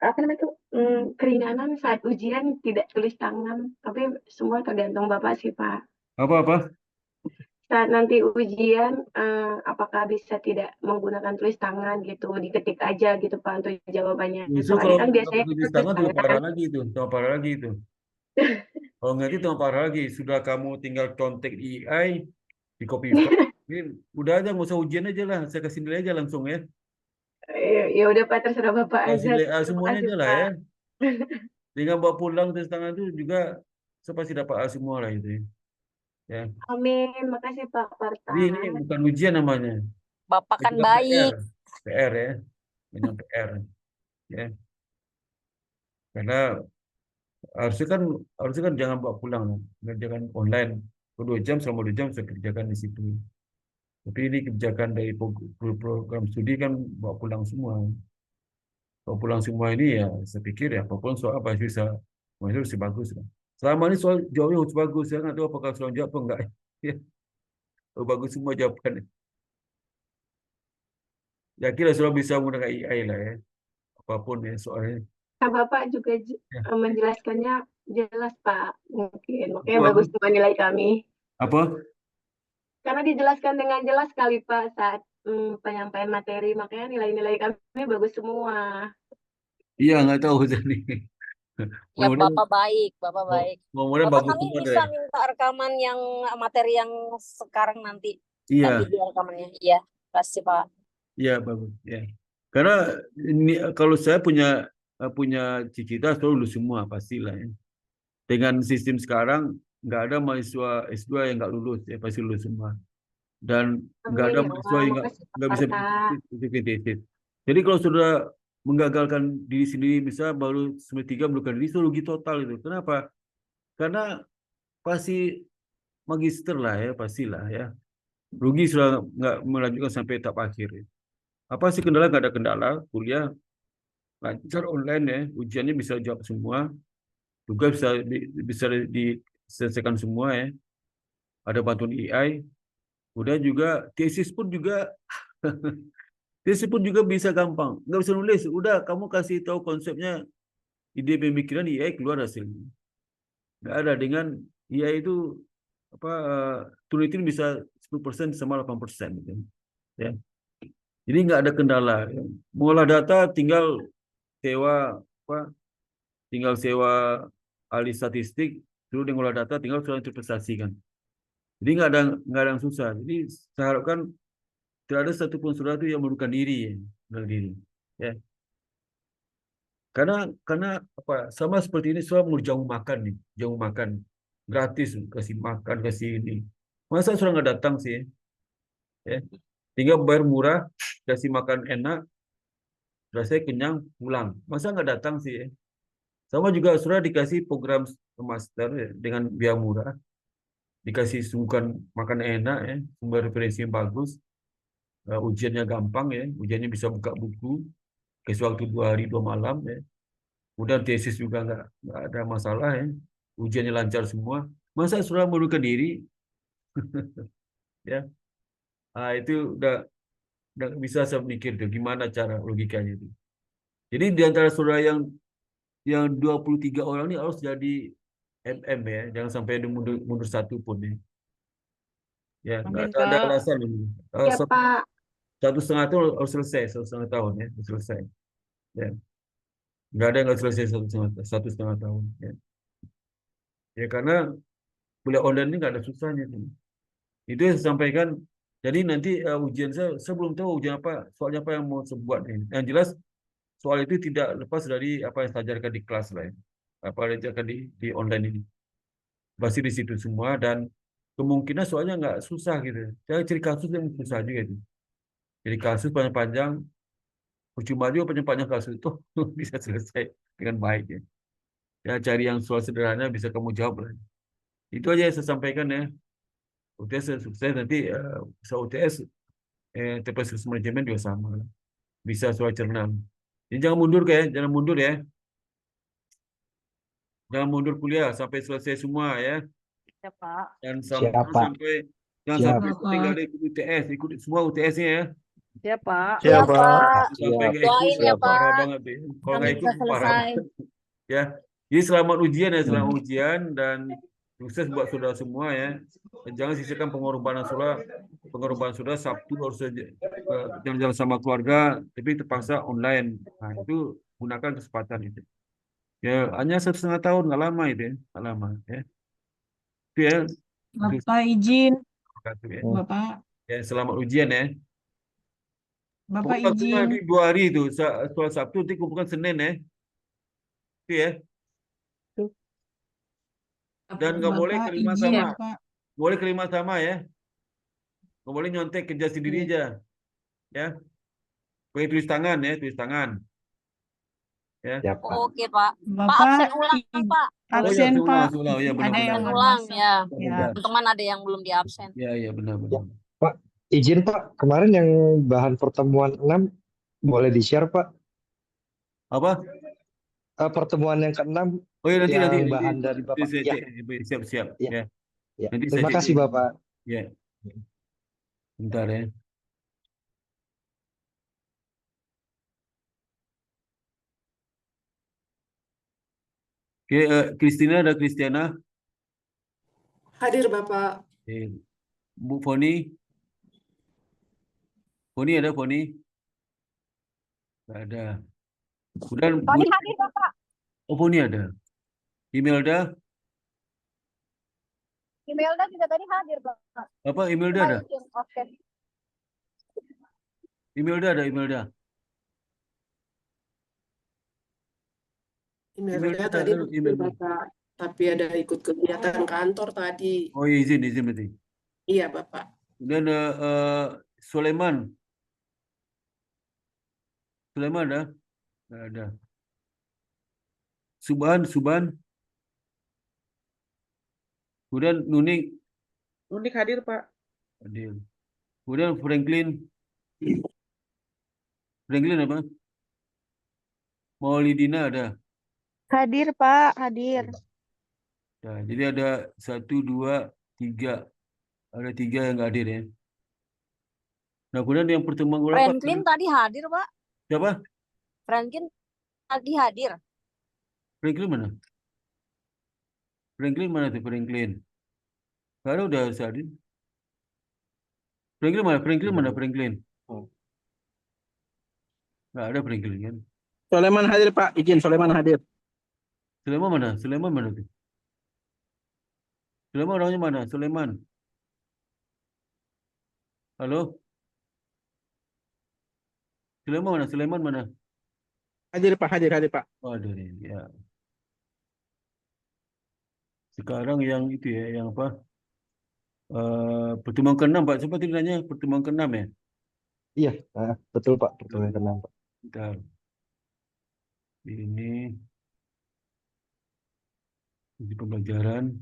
Apa namanya itu keringanan saat ujian tidak tulis tangan, tapi semua tergantung Bapak sih Pak. Apa-apa? Saat nanti ujian, apakah bisa tidak menggunakan tulis tangan gitu, diketik aja gitu Pak untuk jawabannya. Justru Soalnya kalau kan nggak biasanya pakai kita tulis tulis tangan tambah tangan. parah lagi itu, tambah parah lagi itu. Kalau nggak itu tambah parah lagi. Sudah kamu tinggal contek di AI, di copy file, ini udah aja nggak usah ujian aja lah. Saya kasih nilai aja langsung ya. Ya udah Pak, terserah Bapak Kasih aja. nilai A Terima semuanya kasih aja lah ya. Pak. Tinggal bawa pulang tulis tangan itu juga saya pasti dapat A semua lah itu ya. Ya. Amin, makasih Pak Parta. Jadi ini bukan ujian namanya. Bapak Itu kan kan PR, baik. PR ya, banyak PR ya. Karena harusnya kan jangan bawa pulang, kerjakan online. 2 jam selama 2 jam saya kerjakan di situ. Tapi ini kerjakan dari program studi kan bawa pulang semua. Bawa pulang semua ini ya saya pikir ya apapun soal apa bisa masih bagus lah. Selama ini soal jawabnya harus bagus. Saya nggak tahu apakah soal jawab atau enggak. Ya, bagus semua jawabannya. Ya kira sudah bisa menggunakan AI lah ya. Apapun ya soalnya. Nah, Bapak juga Ya. menjelaskannya jelas Pak, mungkin makanya Apa? bagus semua nilai kami. Apa? Karena dijelaskan dengan jelas sekali Pak saat penyampaian materi, makanya nilai-nilai kami bagus semua. Iya nggak tahu jadi. Ya, Mudah-mudahan Bapak baik, Bapak baik. mudah-mudahan Bapak bagus kami semua bisa deh. minta rekaman yang materi yang sekarang nanti. Iya, Video rekamannya. Iya, kasih Pak. iya bagus. Ya. Karena ini kalau saya punya cita-cita selalu lulus semua pastilah ya. Dengan sistem sekarang nggak ada mahasiswa S2 yang nggak lulus ya pasti lulus semua. Dan nggak Amin ada ya mahasiswa Allah, yang makasih Pak nggak bisa Parta. bikin tesis. Jadi kalau sudah menggagalkan diri sendiri, misalnya baru semester 3 melukai diri, itu rugi total itu. Kenapa? Karena pasti magister lah ya, pastilah ya. Rugi sudah nggak melanjutkan sampai tahap akhir. Ya. Apa sih kendala? Nggak ada kendala. Kuliah lancar online ya, ujiannya bisa jawab semua, tugas bisa diselesaikan semua ya. Ada bantuan AI. Udah juga tesis pun juga bisa gampang. Nggak bisa nulis. Udah kamu kasih tahu konsepnya, ide pemikiran AI keluar hasilnya. Nggak ada dengan AI itu apa tulitin bisa 10% sama 8% gitu. Ya. Jadi nggak ada kendala. Ya. Mengolah data sewa apa tinggal sewa ahli statistik, suruh dia ngolah data, tinggal suruh interpretasikan. Jadi nggak ada yang susah. Jadi saya harapkan tidak ada satupun saudara itu yang memerlukan diri, ya, memerlukan diri. Ya. Karena apa? Sama seperti ini soal mau jamu makan, gratis kasih makan kasih ini. Masa sudah nggak datang sih? Ya. Tinggal bayar murah, kasih makan enak, rasanya kenyang, pulang. Masa nggak datang sih? Ya? Sama juga sudah dikasih program master ya, dengan biaya murah, dikasih suguhan makan enak ya, sumber referensi yang bagus, ujiannya gampang ya, ujiannya bisa buka buku, kasih waktu 2 hari 2 malam ya. Kemudian tesis juga nggak ada masalah ya. Ujiannya lancar semua. Masa sudah mengundurkan diri, ya. Itu udah bisa saya mikir tuh gimana cara logikanya itu. Jadi di antara saudara yang 23 orang ini harus jadi MM ya, jangan sampai ada mundur satu pun ya. Ya, nggak Amin, ada Pak. alasan ini. Ya Pak. 1,5 tahun harus selesai, 1,5 tahun ya, harus selesai. Ya, nggak ada yang nggak selesai 1,5 tahun. Ya, ya karena kuliah online ini nggak ada susahnya. Itu yang saya sampaikan. Jadi nanti ujian saya belum tahu ujian apa, soalnya apa yang mau saya buat ini. Yang jelas soal itu tidak lepas dari apa yang saya ajarkan di kelas lain, apa yang diajarkan di online ini. Pasti di situ semua dan kemungkinan soalnya nggak susah gitu. Saya cari kasus yang susah juga itu. Jadi kasus panjang-panjang, percuma juga panjang-panjang kasus itu bisa selesai dengan baik ya. Ya cari yang soal sederhana bisa kamu jawab lah. Itu aja yang saya sampaikan ya. UTS sukses nanti bisa UTS TPS manajemen juga sama lah. Bisa soal cerna. Jadi jangan mundur jangan mundur ya. Jangan mundur kuliah sampai selesai semua ya. Ya, Pak. Dan Siap, Pak. jangan Siap. sampai tinggal ikut UTS, ikut semua UTS-nya ya. Ya, Pak. Siap, Ya, Pak. Pak. Sampai nggak ikut Doain ya, parah Pak. banget deh. Kalau nggak Kami ikut bisa parah selesai. banget. Ya. Jadi selamat ujian ya, selamat ujian dan sukses buat saudara semua ya. Dan jangan sisakan pengorbanan saudara Sabtu harus jalan-jalan sama keluarga, tapi terpaksa online. Nah, itu gunakan kesempatan itu. Ya, hanya 1,5 tahun, nggak lama itu ya, nggak lama ya. Itu ya. Bapak izin, Ya. Bapak, Ya, selamat ujian ya. Bapak Pokoknya waktunya izin. nanti 2 hari itu, soal Sabtu nanti kumpulkan Senin ya. Itu ya. Dan nggak boleh Bapak kelima izin, sama. Bapak. Boleh kelima sama ya. Nggak boleh nyontek, kerja sendiri aja. Ya. Pakai tulis tangan ya, tulis tangan. Ya. Siap, Pak. Oke, Pak. Pak, Bapak absen ulang, Pak. Oh ya, absen, Pak. seulang. Ya, Ada benar-benar. yang Absen nggak ulang, masuk. ya. Ya. Teman-teman ada yang belum diabsen. Ya, benar-benar. Pak, izin Pak, kemarin yang bahan pertemuan 6 boleh di-share Pak? Apa? Pertemuan yang ke-6 Oh ya, nanti yang bahan dari Bapak. saya Ya, cek. Siap. ya, Ya. ya. Nanti saya Terima cek kasih dulu. Bapak. Ya. Bentar ya. Oke, Kristiana. Hadir Bapak. Bu Foni. Foni ada Foni? Nggak ada. Kemudian Tadi hadir, Bapak. Oh, Foni ada. Imelda. Imelda juga tadi hadir, Bapak. Apa Imelda ada? Oke. Imelda ada. Imelda tadi ada, hadir Bapak. Tapi ada ikut kegiatan kantor tadi. Oh, izin berarti. Iya Bapak. Dan Sulaiman ada? Nggak ada. Subhan. Kemudian Nunik hadir Pak. hadir. Kemudian Franklin apa? Maulidina ada. Hadir, Pak. Hadir. Ya, jadi ada 1, 2, 3. Ada 3 yang nggak hadir ya. Nah, kemudian yang pertemuan Franklin tadi hadir, Pak. Siapa? Franklin tadi hadir. Franklin mana? Franklin mana tuh Franklin? Kalau udah hadir. Franklin mana? Franklin. Nggak ada Franklin kan? Sulaiman hadir, Pak. Izin Sulaiman hadir. Sulaiman mana tuh? Sulaiman orangnya mana? Sulaiman. Halo? Sulaiman mana? Hadir, Pak. Hadir, Pak. Oh, ada nih. Ya. Sekarang yang itu ya, yang apa? Pertemuan ke-6, Pak. Siapa tadi nanya pertemuan ke-6 ya? Iya, betul Pak, pertemuan yang ke-6 Pak. Bentar. Ini pembelajaran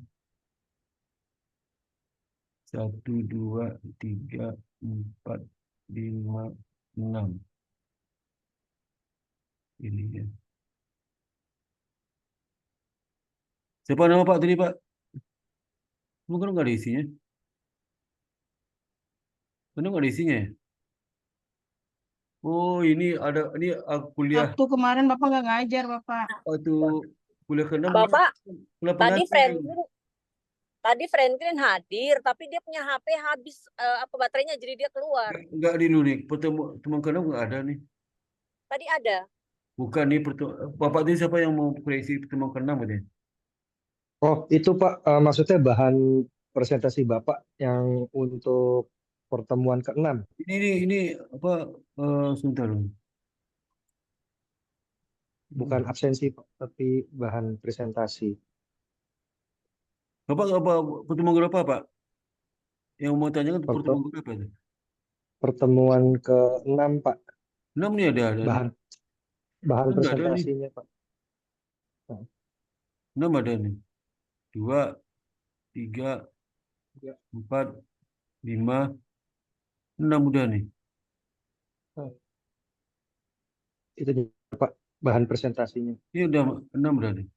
1, 2, 3, 4, 5, 6. Ini ya. Siapa nama Pak tadi Pak? Mungkin nggak ada isinya. Kenapa nggak ada isinya ya? Oh ini kuliah Sabtu kemarin Bapak nggak ngajar, Bapak. waktu kuliah ke-6 Bapak, kuliah tadi pengantin. Franklin hadir, tapi dia punya HP habis apa baterainya, jadi dia keluar. Nggak di nih pertemuan ke-6 nggak ada nih. Tadi ada. Bukan nih Bapak tadi siapa yang mau koreksi pertemuan ke-6 tadi? Oh, itu Pak, maksudnya bahan presentasi Bapak yang untuk pertemuan ke-6. Ini apa sebentar loh. Bukan absensi Pak, tapi bahan presentasi. Bapak apa pertemuan berapa Pak? Yang mau tanyakan pertemuan Perte- berapa itu? Pertemuan ke-6 Pak, 6 nih ada nih. bahan bahan 6 nggak ada nih. presentasinya Pak. 6 ada nih. 2, 3, 4, 5, 6 udah nih. Itu dia, Pak, bahan presentasinya. Ini udah 6 udah nih.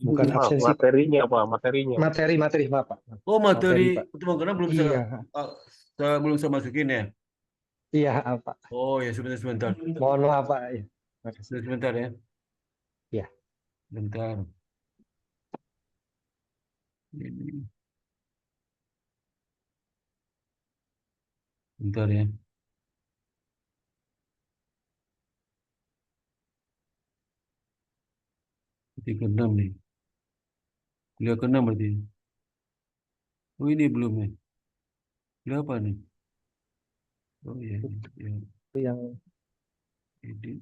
Bukan absensi Pak. Materinya apa? Materinya. Materi, maaf Pak. Oh materi Pak. pertemuan ke-6 belum Iya, belum saya masukin ya. iya Pak. Oh ya sebentar. Mohon maaf Pak. Ya. Makasih. Sebentar ya. Iya. Bentar. Ini. Bentar ya. Ketika ke-6 nih. Kuliah ke-6 berarti. Oh ini belum ya. Kuliah apa nih? Oh iya. Ya. Itu yang Edit.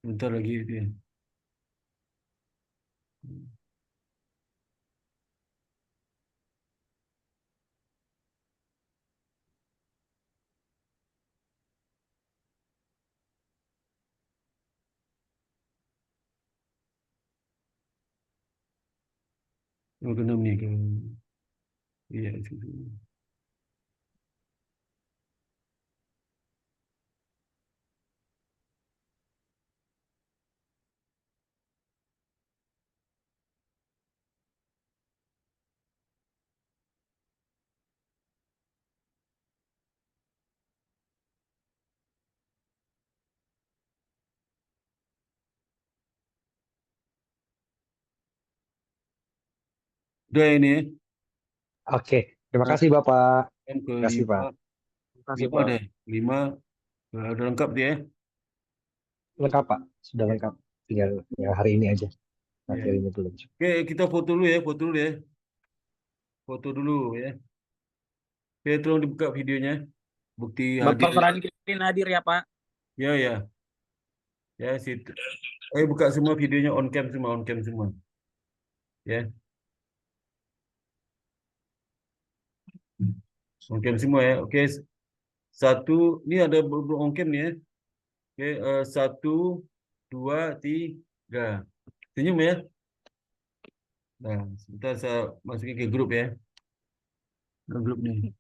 Bentar lagi itu ya. Oh ke-6 nih. Iya itu. Udah ini ya. oke. Terima Nah, kasih Bapak. yang Terima kasih ke-5. Pak. Kasih 5 Pak. deh. 5 udah lengkap dia ya. Lengkap Pak. Sudah lengkap. Tinggal ya, hari ini aja. Iya. Materinya belum. Oke, kita foto dulu ya, foto dulu ya. Foto dulu ya. Oke, tolong dibuka videonya. Bukti hadir. Bapak Franklin hadir ya Pak. Ya, ya. Ya, situ. Buka semua videonya on cam semua. Ya, on cam semua ya. Oke, satu, ini ada on cam nih ya. Oke, 1, 2, 3. Senyum ya. Nah, sebentar saya masukin ke grup ya. Ke grup nih.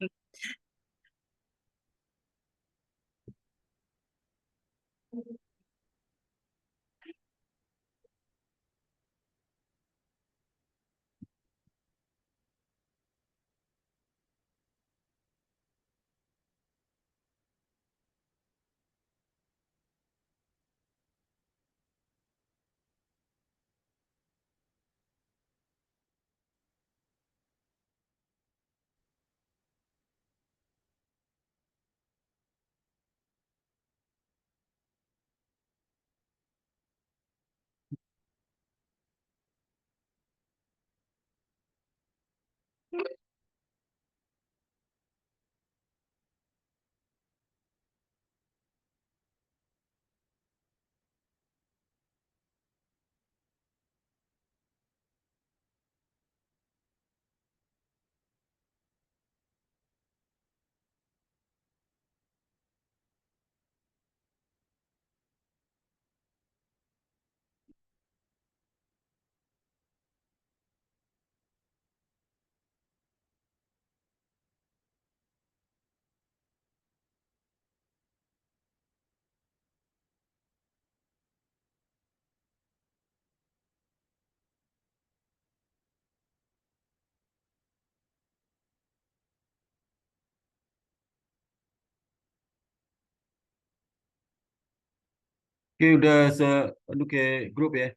Oke, udah ke grup ya.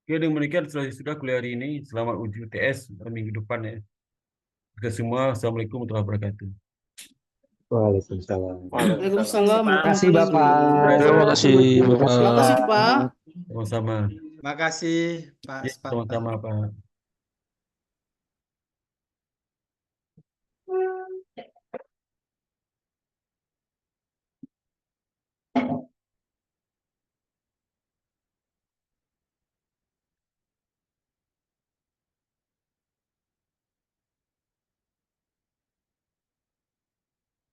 Oke, dengan demikian sudah kuliah hari ini. Selamat uji UTS minggu depan ya. Kita semua, Assalamualaikum warahmatullahi wabarakatuh. Waalaikumsalam. Waalaikumsalam. Terima kasih Bapak. Terima kasih, Bapak. Terima kasih, Pak. Sama-sama. Makasih Pak Ya, Sparta. sama-sama, Pak.